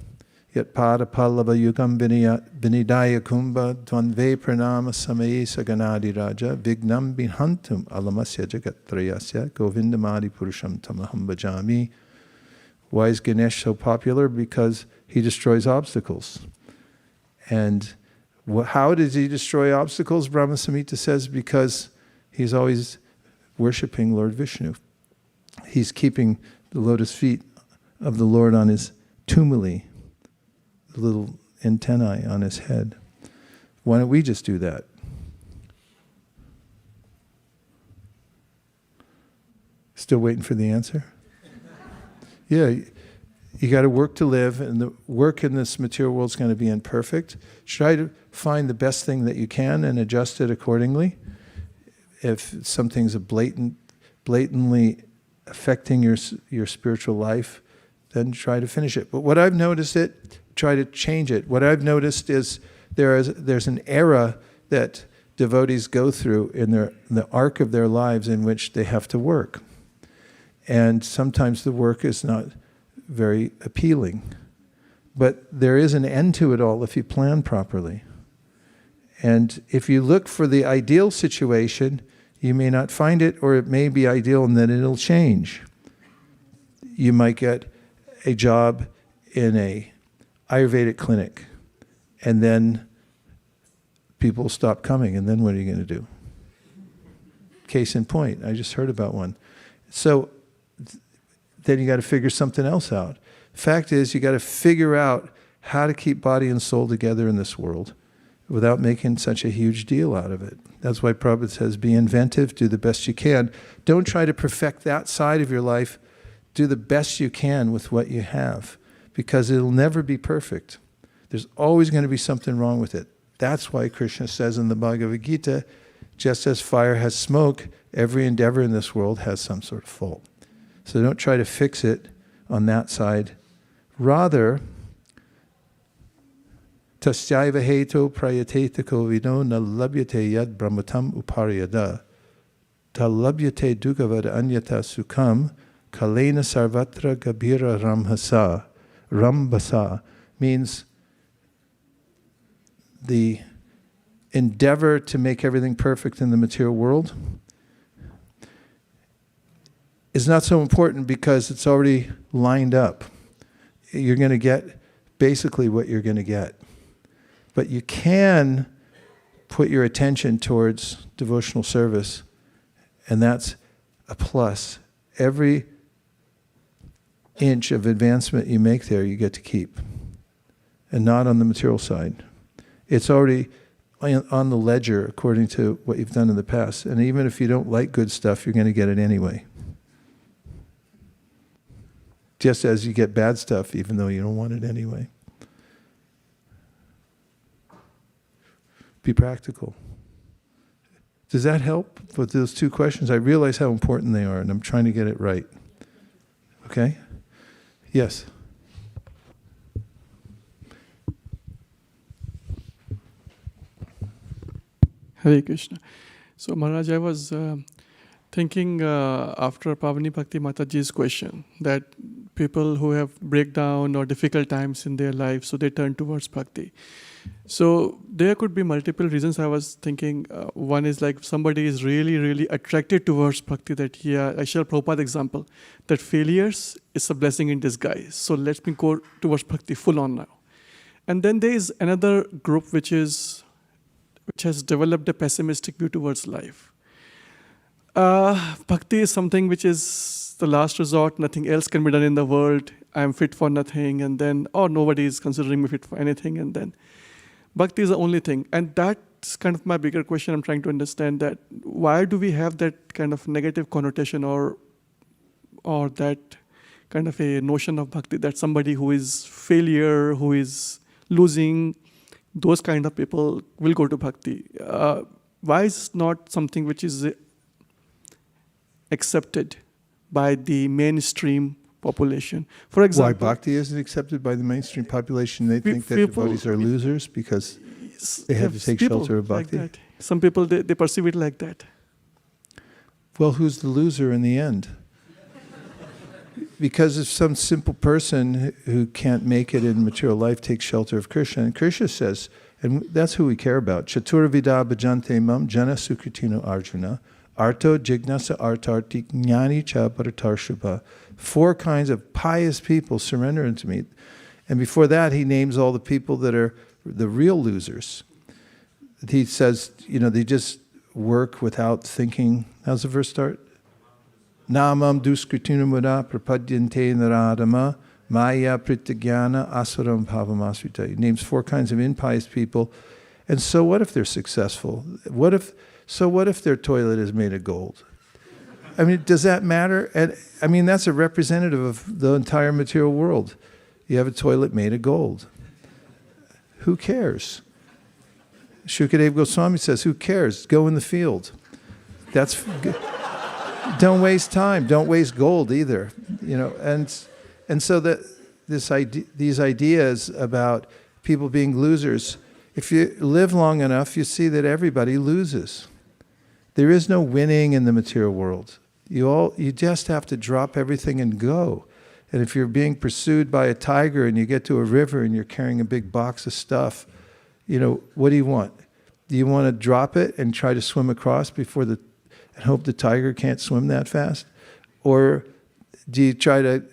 Yat pada pallava yugam vinidaya kumbha dvanve pranama samaye saganadi raja vignam bihantum alamasya jagatrayasya govindamadi purusham tamaham bhajami. Why is Ganesh so popular? Because he destroys obstacles. And how does he destroy obstacles? Brahma Samhita says, because he's always worshipping Lord Vishnu. He's keeping the lotus feet of the Lord on his tumuli, the little antennae on his head. Why don't we just do that? Still waiting for the answer? Yeah, you got to work to live, and the work in this material world is going to be imperfect. Try to find the best thing that you can and adjust it accordingly. If something's blatantly affecting your spiritual life, then try to finish it. But what I've noticed try to change it. What I've noticed is there's an era that devotees go through in the arc of their lives in which they have to work. And sometimes the work is not very appealing. But there is an end to it all if you plan properly. And if you look for the ideal situation, you may not find it, or it may be ideal and then it'll change. You might get a job in a Ayurvedic clinic, and then people stop coming, and then what are you going to do? Case in point, I just heard about one. So then you got to figure something else out. Fact is, you got to figure out how to keep body and soul together in this world without making such a huge deal out of it. That's why Prabhupada says, be inventive, do the best you can. Don't try to perfect that side of your life. Do the best you can with what you have. because it'll never be perfect. There's always going to be something wrong with it. That's why Krishna says in the Bhagavad Gita, just as fire has smoke, every endeavor in this world has some sort of fault. So don't try to fix it on that side. Rather, tasyaiva heto prayatetako vido na labhyate yad brahmatam upariyada talabhyate dukavad anyata sukham kalena sarvatra gabhira ramhasa. Rambasa means the endeavor to make everything perfect in the material world is not so important because it's already lined up. You're going to get basically what you're going to get. But you can put your attention towards devotional service, and that's a plus. Every inch of advancement you make there, you get to keep, and not on the material side. It's already on the ledger according to what you've done in the past. And even if you don't like good stuff, you're going to get it anyway. Just as you get bad stuff, even though you don't want it anyway. Be practical. Does that help with those two questions? I realize how important they are, and I'm trying to get it right. Okay? Yes?
Hare Krishna. So Maharaj, I was thinking after Pavani Bhakti Mataji's question that people who have breakdown or difficult times in their life, so they turn towards bhakti. So there could be multiple reasons. I was thinking one is like somebody is really, really attracted towards bhakti, that I share Prabhupada example, that failures is a blessing in disguise. So let me go towards bhakti full on now. And then there is another group which has developed a pessimistic view towards life. Bhakti is something which is the last resort, nothing else can be done in the world, I am fit for nothing, and then, nobody is considering me fit for anything, and then bhakti is the only thing. And that's kind of my bigger question. I'm trying to understand that why do we have that kind of negative connotation or that kind of a notion of bhakti, that somebody who is failure, who is losing, those kind of people will go to bhakti. Why is it not something which is accepted by the mainstream population? For example,
why bhakti isn't accepted by the mainstream population? They think that devotees are losers because they have to take shelter of bhakti?
Like that. Some people, they perceive it like that.
Well, who's the loser in the end? Because if some simple person who can't make it in material life takes shelter of Krishna, and Krishna says, and that's who we care about, Chatura vida bhajante mam jana sukritino arjuna, arto jignasa artarti jnani cha paratarshapa. 4 kinds of pious people surrender unto me. And before that, he names all the people that are the real losers. He says, they just work without thinking. How's the verse start? Namam duskritinamura prapadyante naradama maya pritagyana asuram bhavamasrita. He names 4 kinds of impious people. And so what if they're successful? What if their toilet is made of gold? I mean, does that matter? And I mean, that's a representative of the entire material world. You have a toilet made of gold. Who cares? Shukadeva Goswami says, who cares? Go in the field. Don't waste time. Don't waste gold either. And so that these ideas about people being losers, if you live long enough, you see that everybody loses. There is no winning in the material world. You just have to drop everything and go. And if you're being pursued by a tiger and you get to a river and you're carrying a big box of stuff, what do you want? Do you want to drop it and try to swim across and hope the tiger can't swim that fast? Or do you try to,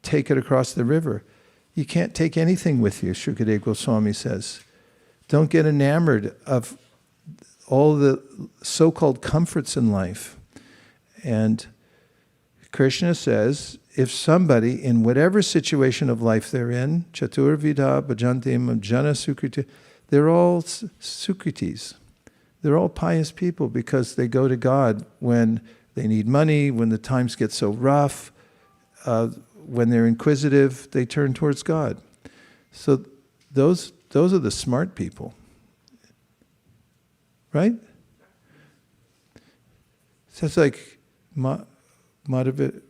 take it across the river? You can't take anything with you, Shukadeva Goswami says. Don't get enamored of all the so-called comforts in life. And Krishna says, if somebody, in whatever situation of life they're in, Chatur Vida Bhajantim Jana Sukriti, they're all Sukritis. They're all pious people because they go to God when they need money, when the times get so rough, when they're inquisitive, they turn towards God. So those are the smart people. Right? So it's like Madhavendra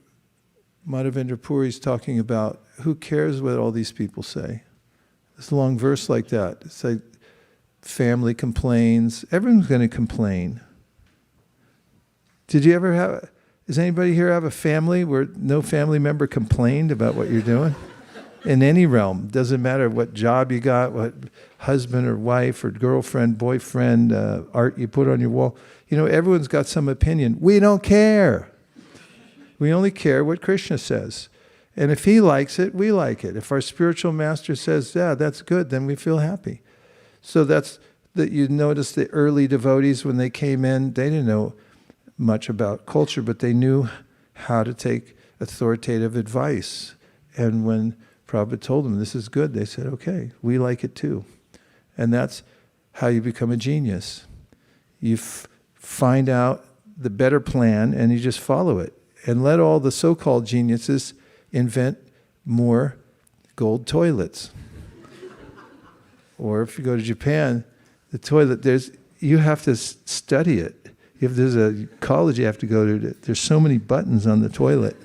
Puri's talking about, who cares what all these people say? It's a long verse like that. It's like family complains. Everyone's going to complain. Does anybody here have a family where no family member complained about what you're doing? In any realm, doesn't matter what job you got, what husband or wife or girlfriend, boyfriend, art you put on your wall. Everyone's got some opinion. We don't care. We only care what Krishna says. And if he likes it, we like it. If our spiritual master says, yeah, that's good, then we feel happy. So that's that. You notice the early devotees, when they came in, they didn't know much about culture, but they knew how to take authoritative advice. And when Prabhupada told them this is good, they said, okay, we like it too. And that's how you become a genius. You find out the better plan and you just follow it. And let all the so-called geniuses invent more gold toilets. Or if you go to Japan, the toilet, you have to study it. If there's a college you have to go to, there's so many buttons on the toilet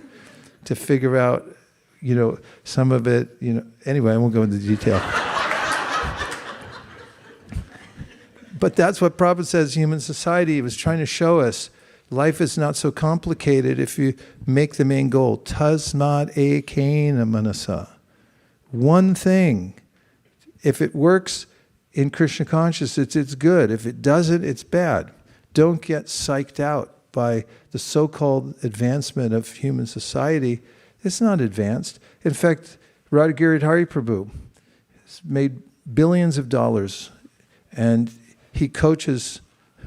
to figure out, some of it, anyway, I won't go into detail. But that's what Prabhupada says, human society. He was trying to show us life is not so complicated if you make the main goal. Tasmad ekena manasa. One thing. If it works in Krishna consciousness, it's good. If it doesn't, it's bad. Don't get psyched out by the so-called advancement of human society. It's not advanced. In fact, Radha Giridhari Prabhu has made billions of dollars, and he coaches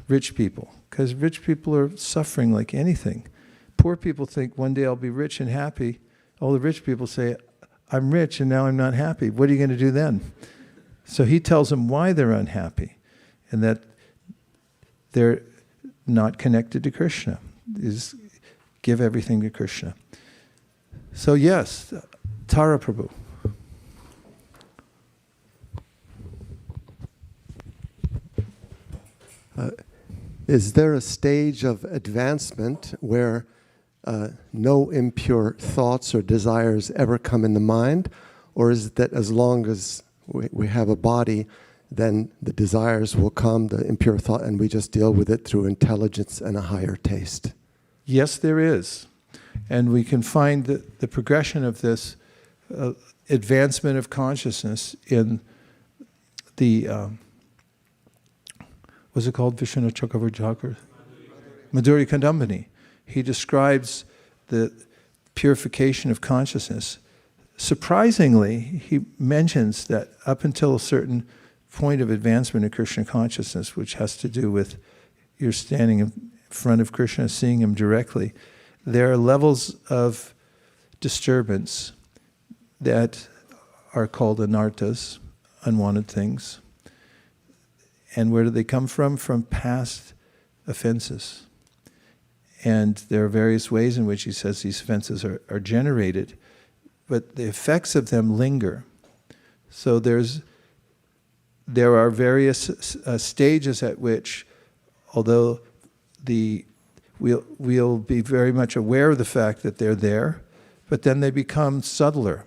rich people, because rich people are suffering like anything. Poor people think, one day I'll be rich and happy. All the rich people say, I'm rich and now I'm not happy. What are you going to do then? So he tells them why they're unhappy, and that they're not connected to Krishna. Is give everything to Krishna. So yes, Tara Prabhu.
Is there a stage of advancement where no impure thoughts or desires ever come in the mind? Or is it that as long as we have a body, then the desires will come, the impure thought, and we just deal with it through intelligence and a higher taste?
Yes, there is. And we can find the progression of this advancement of consciousness in the, what's it called? Vishnu Chakravarti? Madhuri Kandambini. He describes the purification of consciousness. Surprisingly, he mentions that up until a certain point of advancement in Krishna consciousness, which has to do with you're standing in front of Krishna, seeing him directly, there are levels of disturbance that are called anarthas, unwanted things. And where do they come from? From past offenses. And there are various ways in which he says these offenses are generated, but the effects of them linger. So there are various stages at which, although we'll be very much aware of the fact that they're there, but then they become subtler.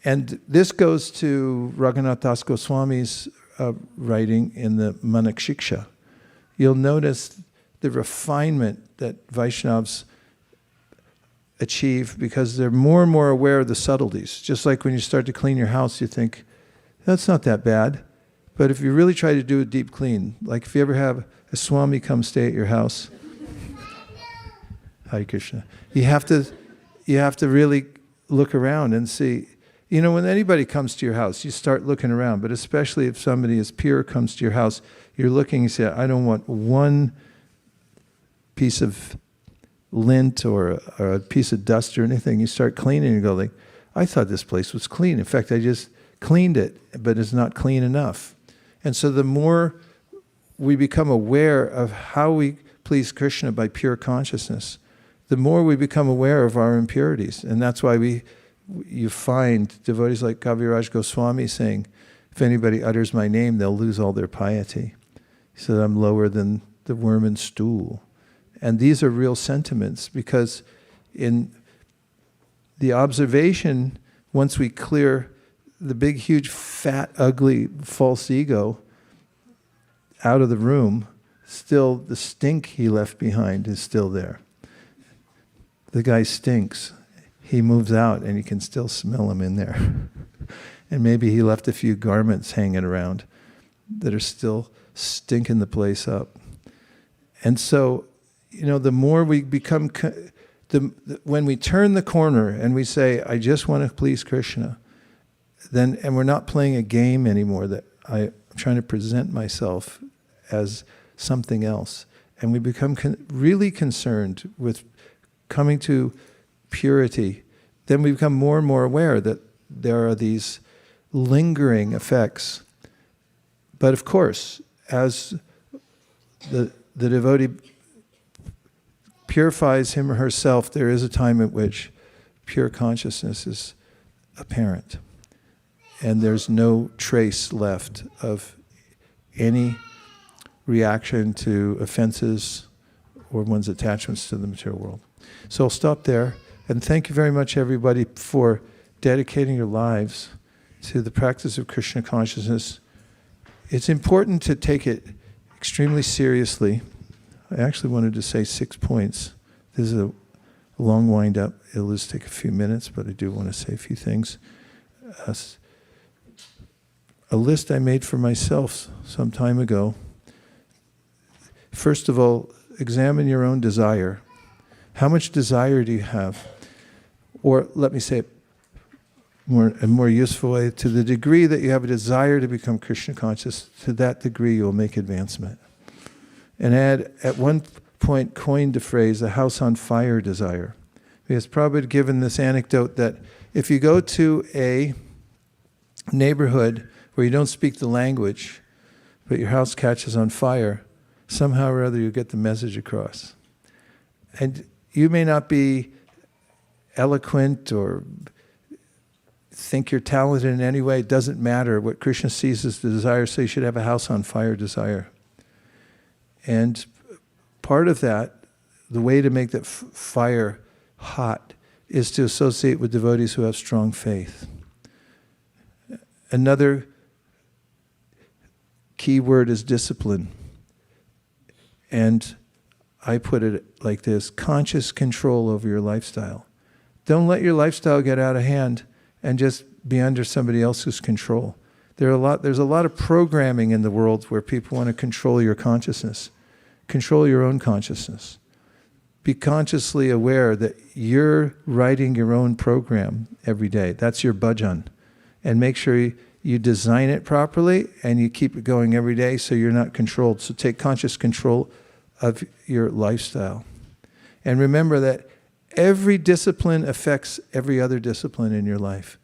And this goes to Raghunath Das Goswami's writing in the Manakshiksha. You'll notice the refinement that Vaishnavas achieve because they're more and more aware of the subtleties. Just like when you start to clean your house, you think, that's not that bad. But if you really try to do a deep clean, like if you ever have a Swami come stay at your house, Hare Krishna, you have to really look around and see. When anybody comes to your house, you start looking around, but especially if somebody is pure comes to your house, you're looking and say, I don't want one piece of lint or a piece of dust or anything. You start cleaning and you go like, I thought this place was clean. In fact, I just cleaned it, but it's not clean enough. And so the more we become aware of how we please Krishna by pure consciousness, the more we become aware of our impurities. And that's why you find devotees like Kaviraj Goswami saying, if anybody utters my name, they'll lose all their piety. He said, I'm lower than the worm and stool. And these are real sentiments, because in the observation, once we clear the big, huge, fat, ugly, false ego out of the room, still the stink he left behind is still there. The guy stinks. He moves out and you can still smell him in there. And maybe he left a few garments hanging around that are still stinking the place up. And so, the more we become, when we turn the corner and we say, I just want to please Krishna, and we're not playing a game anymore that I'm trying to present myself as something else. And we become really concerned with coming to purity. Then we become more and more aware that there are these lingering effects. But of course, as the devotee purifies him or herself, there is a time at which pure consciousness is apparent. And there's no trace left of any reaction to offenses or one's attachments to the material world. So I'll stop there. And thank you very much, everybody, for dedicating your lives to the practice of Krishna consciousness. It's important to take it extremely seriously. I actually wanted to say 6 points. This is a long wind-up. It'll just take a few minutes, but I do want to say a few things. A list I made for myself some time ago. First of all, examine your own desire. How much desire do you have? Or let me say it a more useful way, to the degree that you have a desire to become Krishna conscious, to that degree you'll make advancement. And at one point coined the phrase, a house on fire desire. Because Prabhupada had given this anecdote that if you go to a neighborhood where you don't speak the language, but your house catches on fire, somehow or other you get the message across. And you may not be eloquent or think you're talented in any way. It doesn't matter. What Krishna sees is the desire, so you should have a house on fire desire. And part of that, the way to make that fire hot, is to associate with devotees who have strong faith. Another key word is discipline. And I put it like this: conscious control over your lifestyle. Don't let your lifestyle get out of hand and just be under somebody else's control. There's a lot of programming in the world where people want to control your consciousness. Control your own consciousness. Be consciously aware that you're writing your own program every day. That's your bhajan. And make sure you design it properly and you keep it going every day so you're not controlled. So take conscious control of your lifestyle. And remember that every discipline affects every other discipline in your life.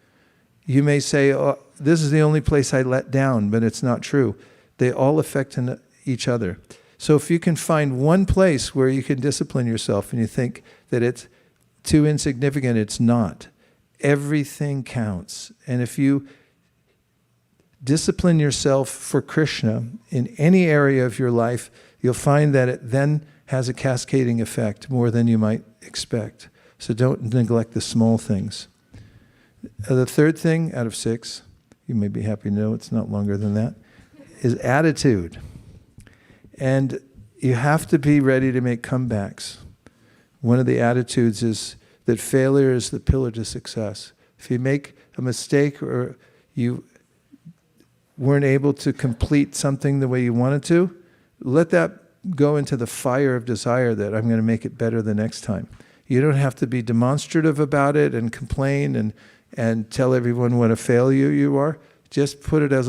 You may say, oh, this is the only place I let down, but it's not true. They all affect each other. So if you can find one place where you can discipline yourself and you think that it's too insignificant, it's not. Everything counts. And if you discipline yourself for Krishna in any area of your life, you'll find that it then has a cascading effect more than you might expect. So don't neglect the small things. The third thing out of 6, you may be happy to know it's not longer than that, is attitude. And you have to be ready to make comebacks. One of the attitudes is that failure is the pillar to success. If you make a mistake or you weren't able to complete something the way you wanted to, let that go into the fire of desire that I'm going to make it better the next time. You don't have to be demonstrative about it and complain and tell everyone what a failure you are. Just put it as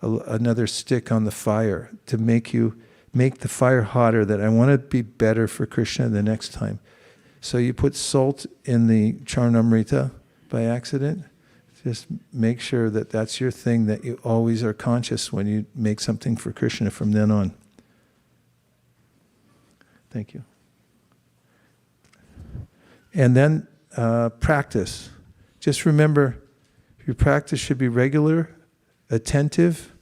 another stick on the fire to make the fire hotter, that I want to be better for Krishna the next time. So you put salt in the Charnamrita by accident. Just make sure that that's your thing, that you always are conscious when you make something for Krishna from then on. Thank you. And then practice. Just remember, your practice should be regular, attentive,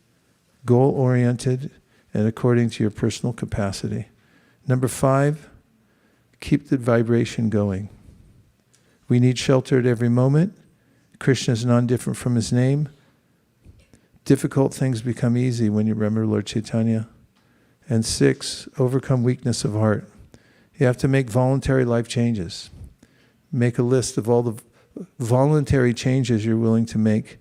goal-oriented, and according to your personal capacity. Number 5, keep the vibration going. We need shelter at every moment. Krishna is non-different from his name. Difficult things become easy when you remember Lord Chaitanya. And 6, overcome weakness of heart. You have to make voluntary life changes. Make a list of all the voluntary changes you're willing to make.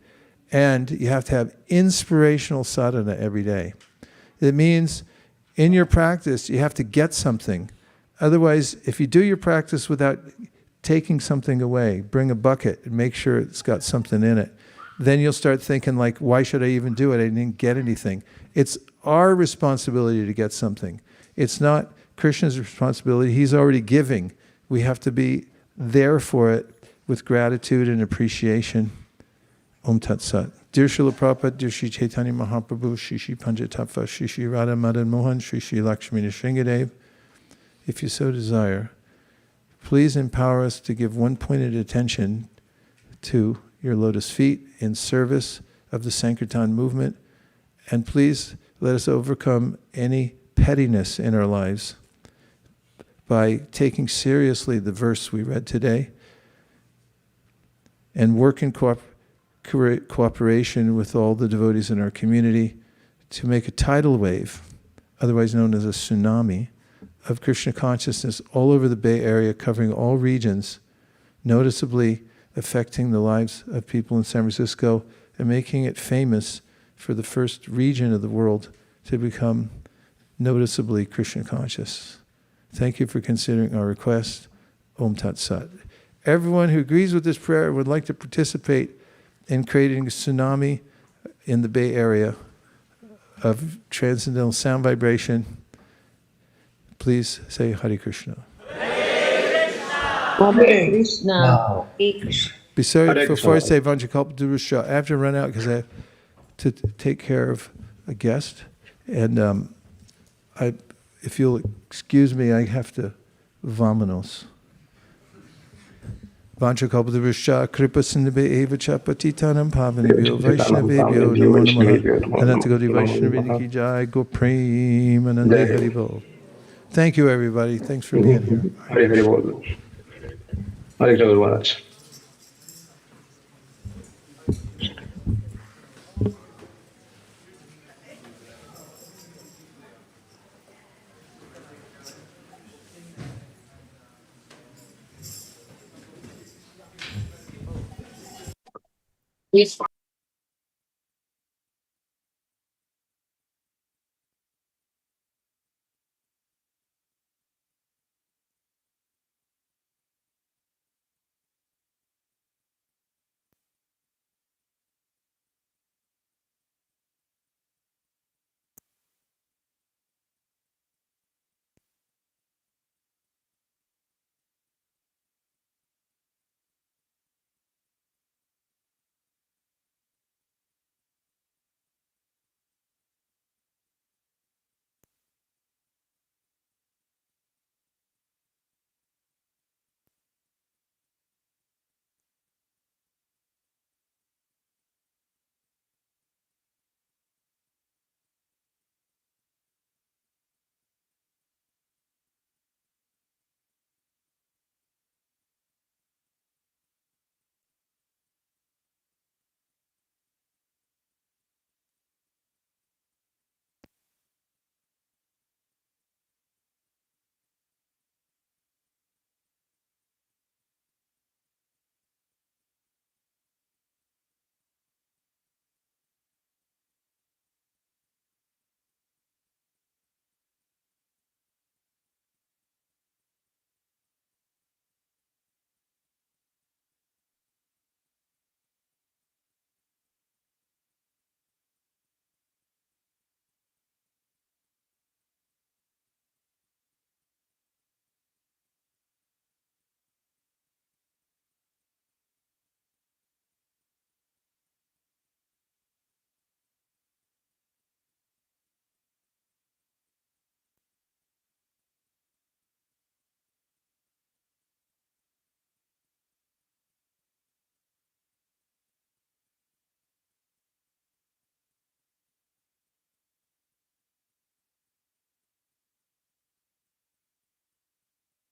And you have to have inspirational sadhana every day. It means in your practice, you have to get something. Otherwise, if you do your practice without taking something away, bring a bucket and make sure it's got something in it, then you'll start thinking like, why should I even do it? I didn't get anything. It's our responsibility to get something. It's not Krishna's responsibility. He's already giving. We have to be there for it with gratitude and appreciation. Om Tat Sat. Dear Srila Prabhupada, dear Sri Chaitanya Mahaprabhu, Shri Shri Panchatattva, Shri Shri Radha Madan Mohan, Shri Shri Lakshmi Nrsingadev, if you so desire, please empower us to give one-pointed attention to your lotus feet in service of the Sankirtan movement, and please let us overcome any pettiness in our lives by taking seriously the verse we read today and work in cooperation with all the devotees in our community to make a tidal wave, otherwise known as a tsunami, of Krishna consciousness all over the Bay Area, covering all regions, noticeably affecting the lives of people in San Francisco and making it famous for the first region of the world to become noticeably Krishna conscious. Thank you for considering our request. Om Tat Sat. Everyone who agrees with this prayer would like to participate in creating a tsunami in the Bay Area of transcendental sound vibration, please say Hare Krishna.
Hare Krishna. Hare Krishna.
Before I say Vanchakalpadurusha, I have to run out because I have to take care of a guest. And if you'll excuse me, I have to vamanos. Vanchakalpadurusha kripasindhabe evacha patitanam pavanebhyo vaishnavebhyo namo namaha anantagoti vaishnavi ki jai go prem anande haribol. Thank you, everybody. Thanks for being here.
Hare Hare Bol. Hare Krishna Maharaj.
Yes.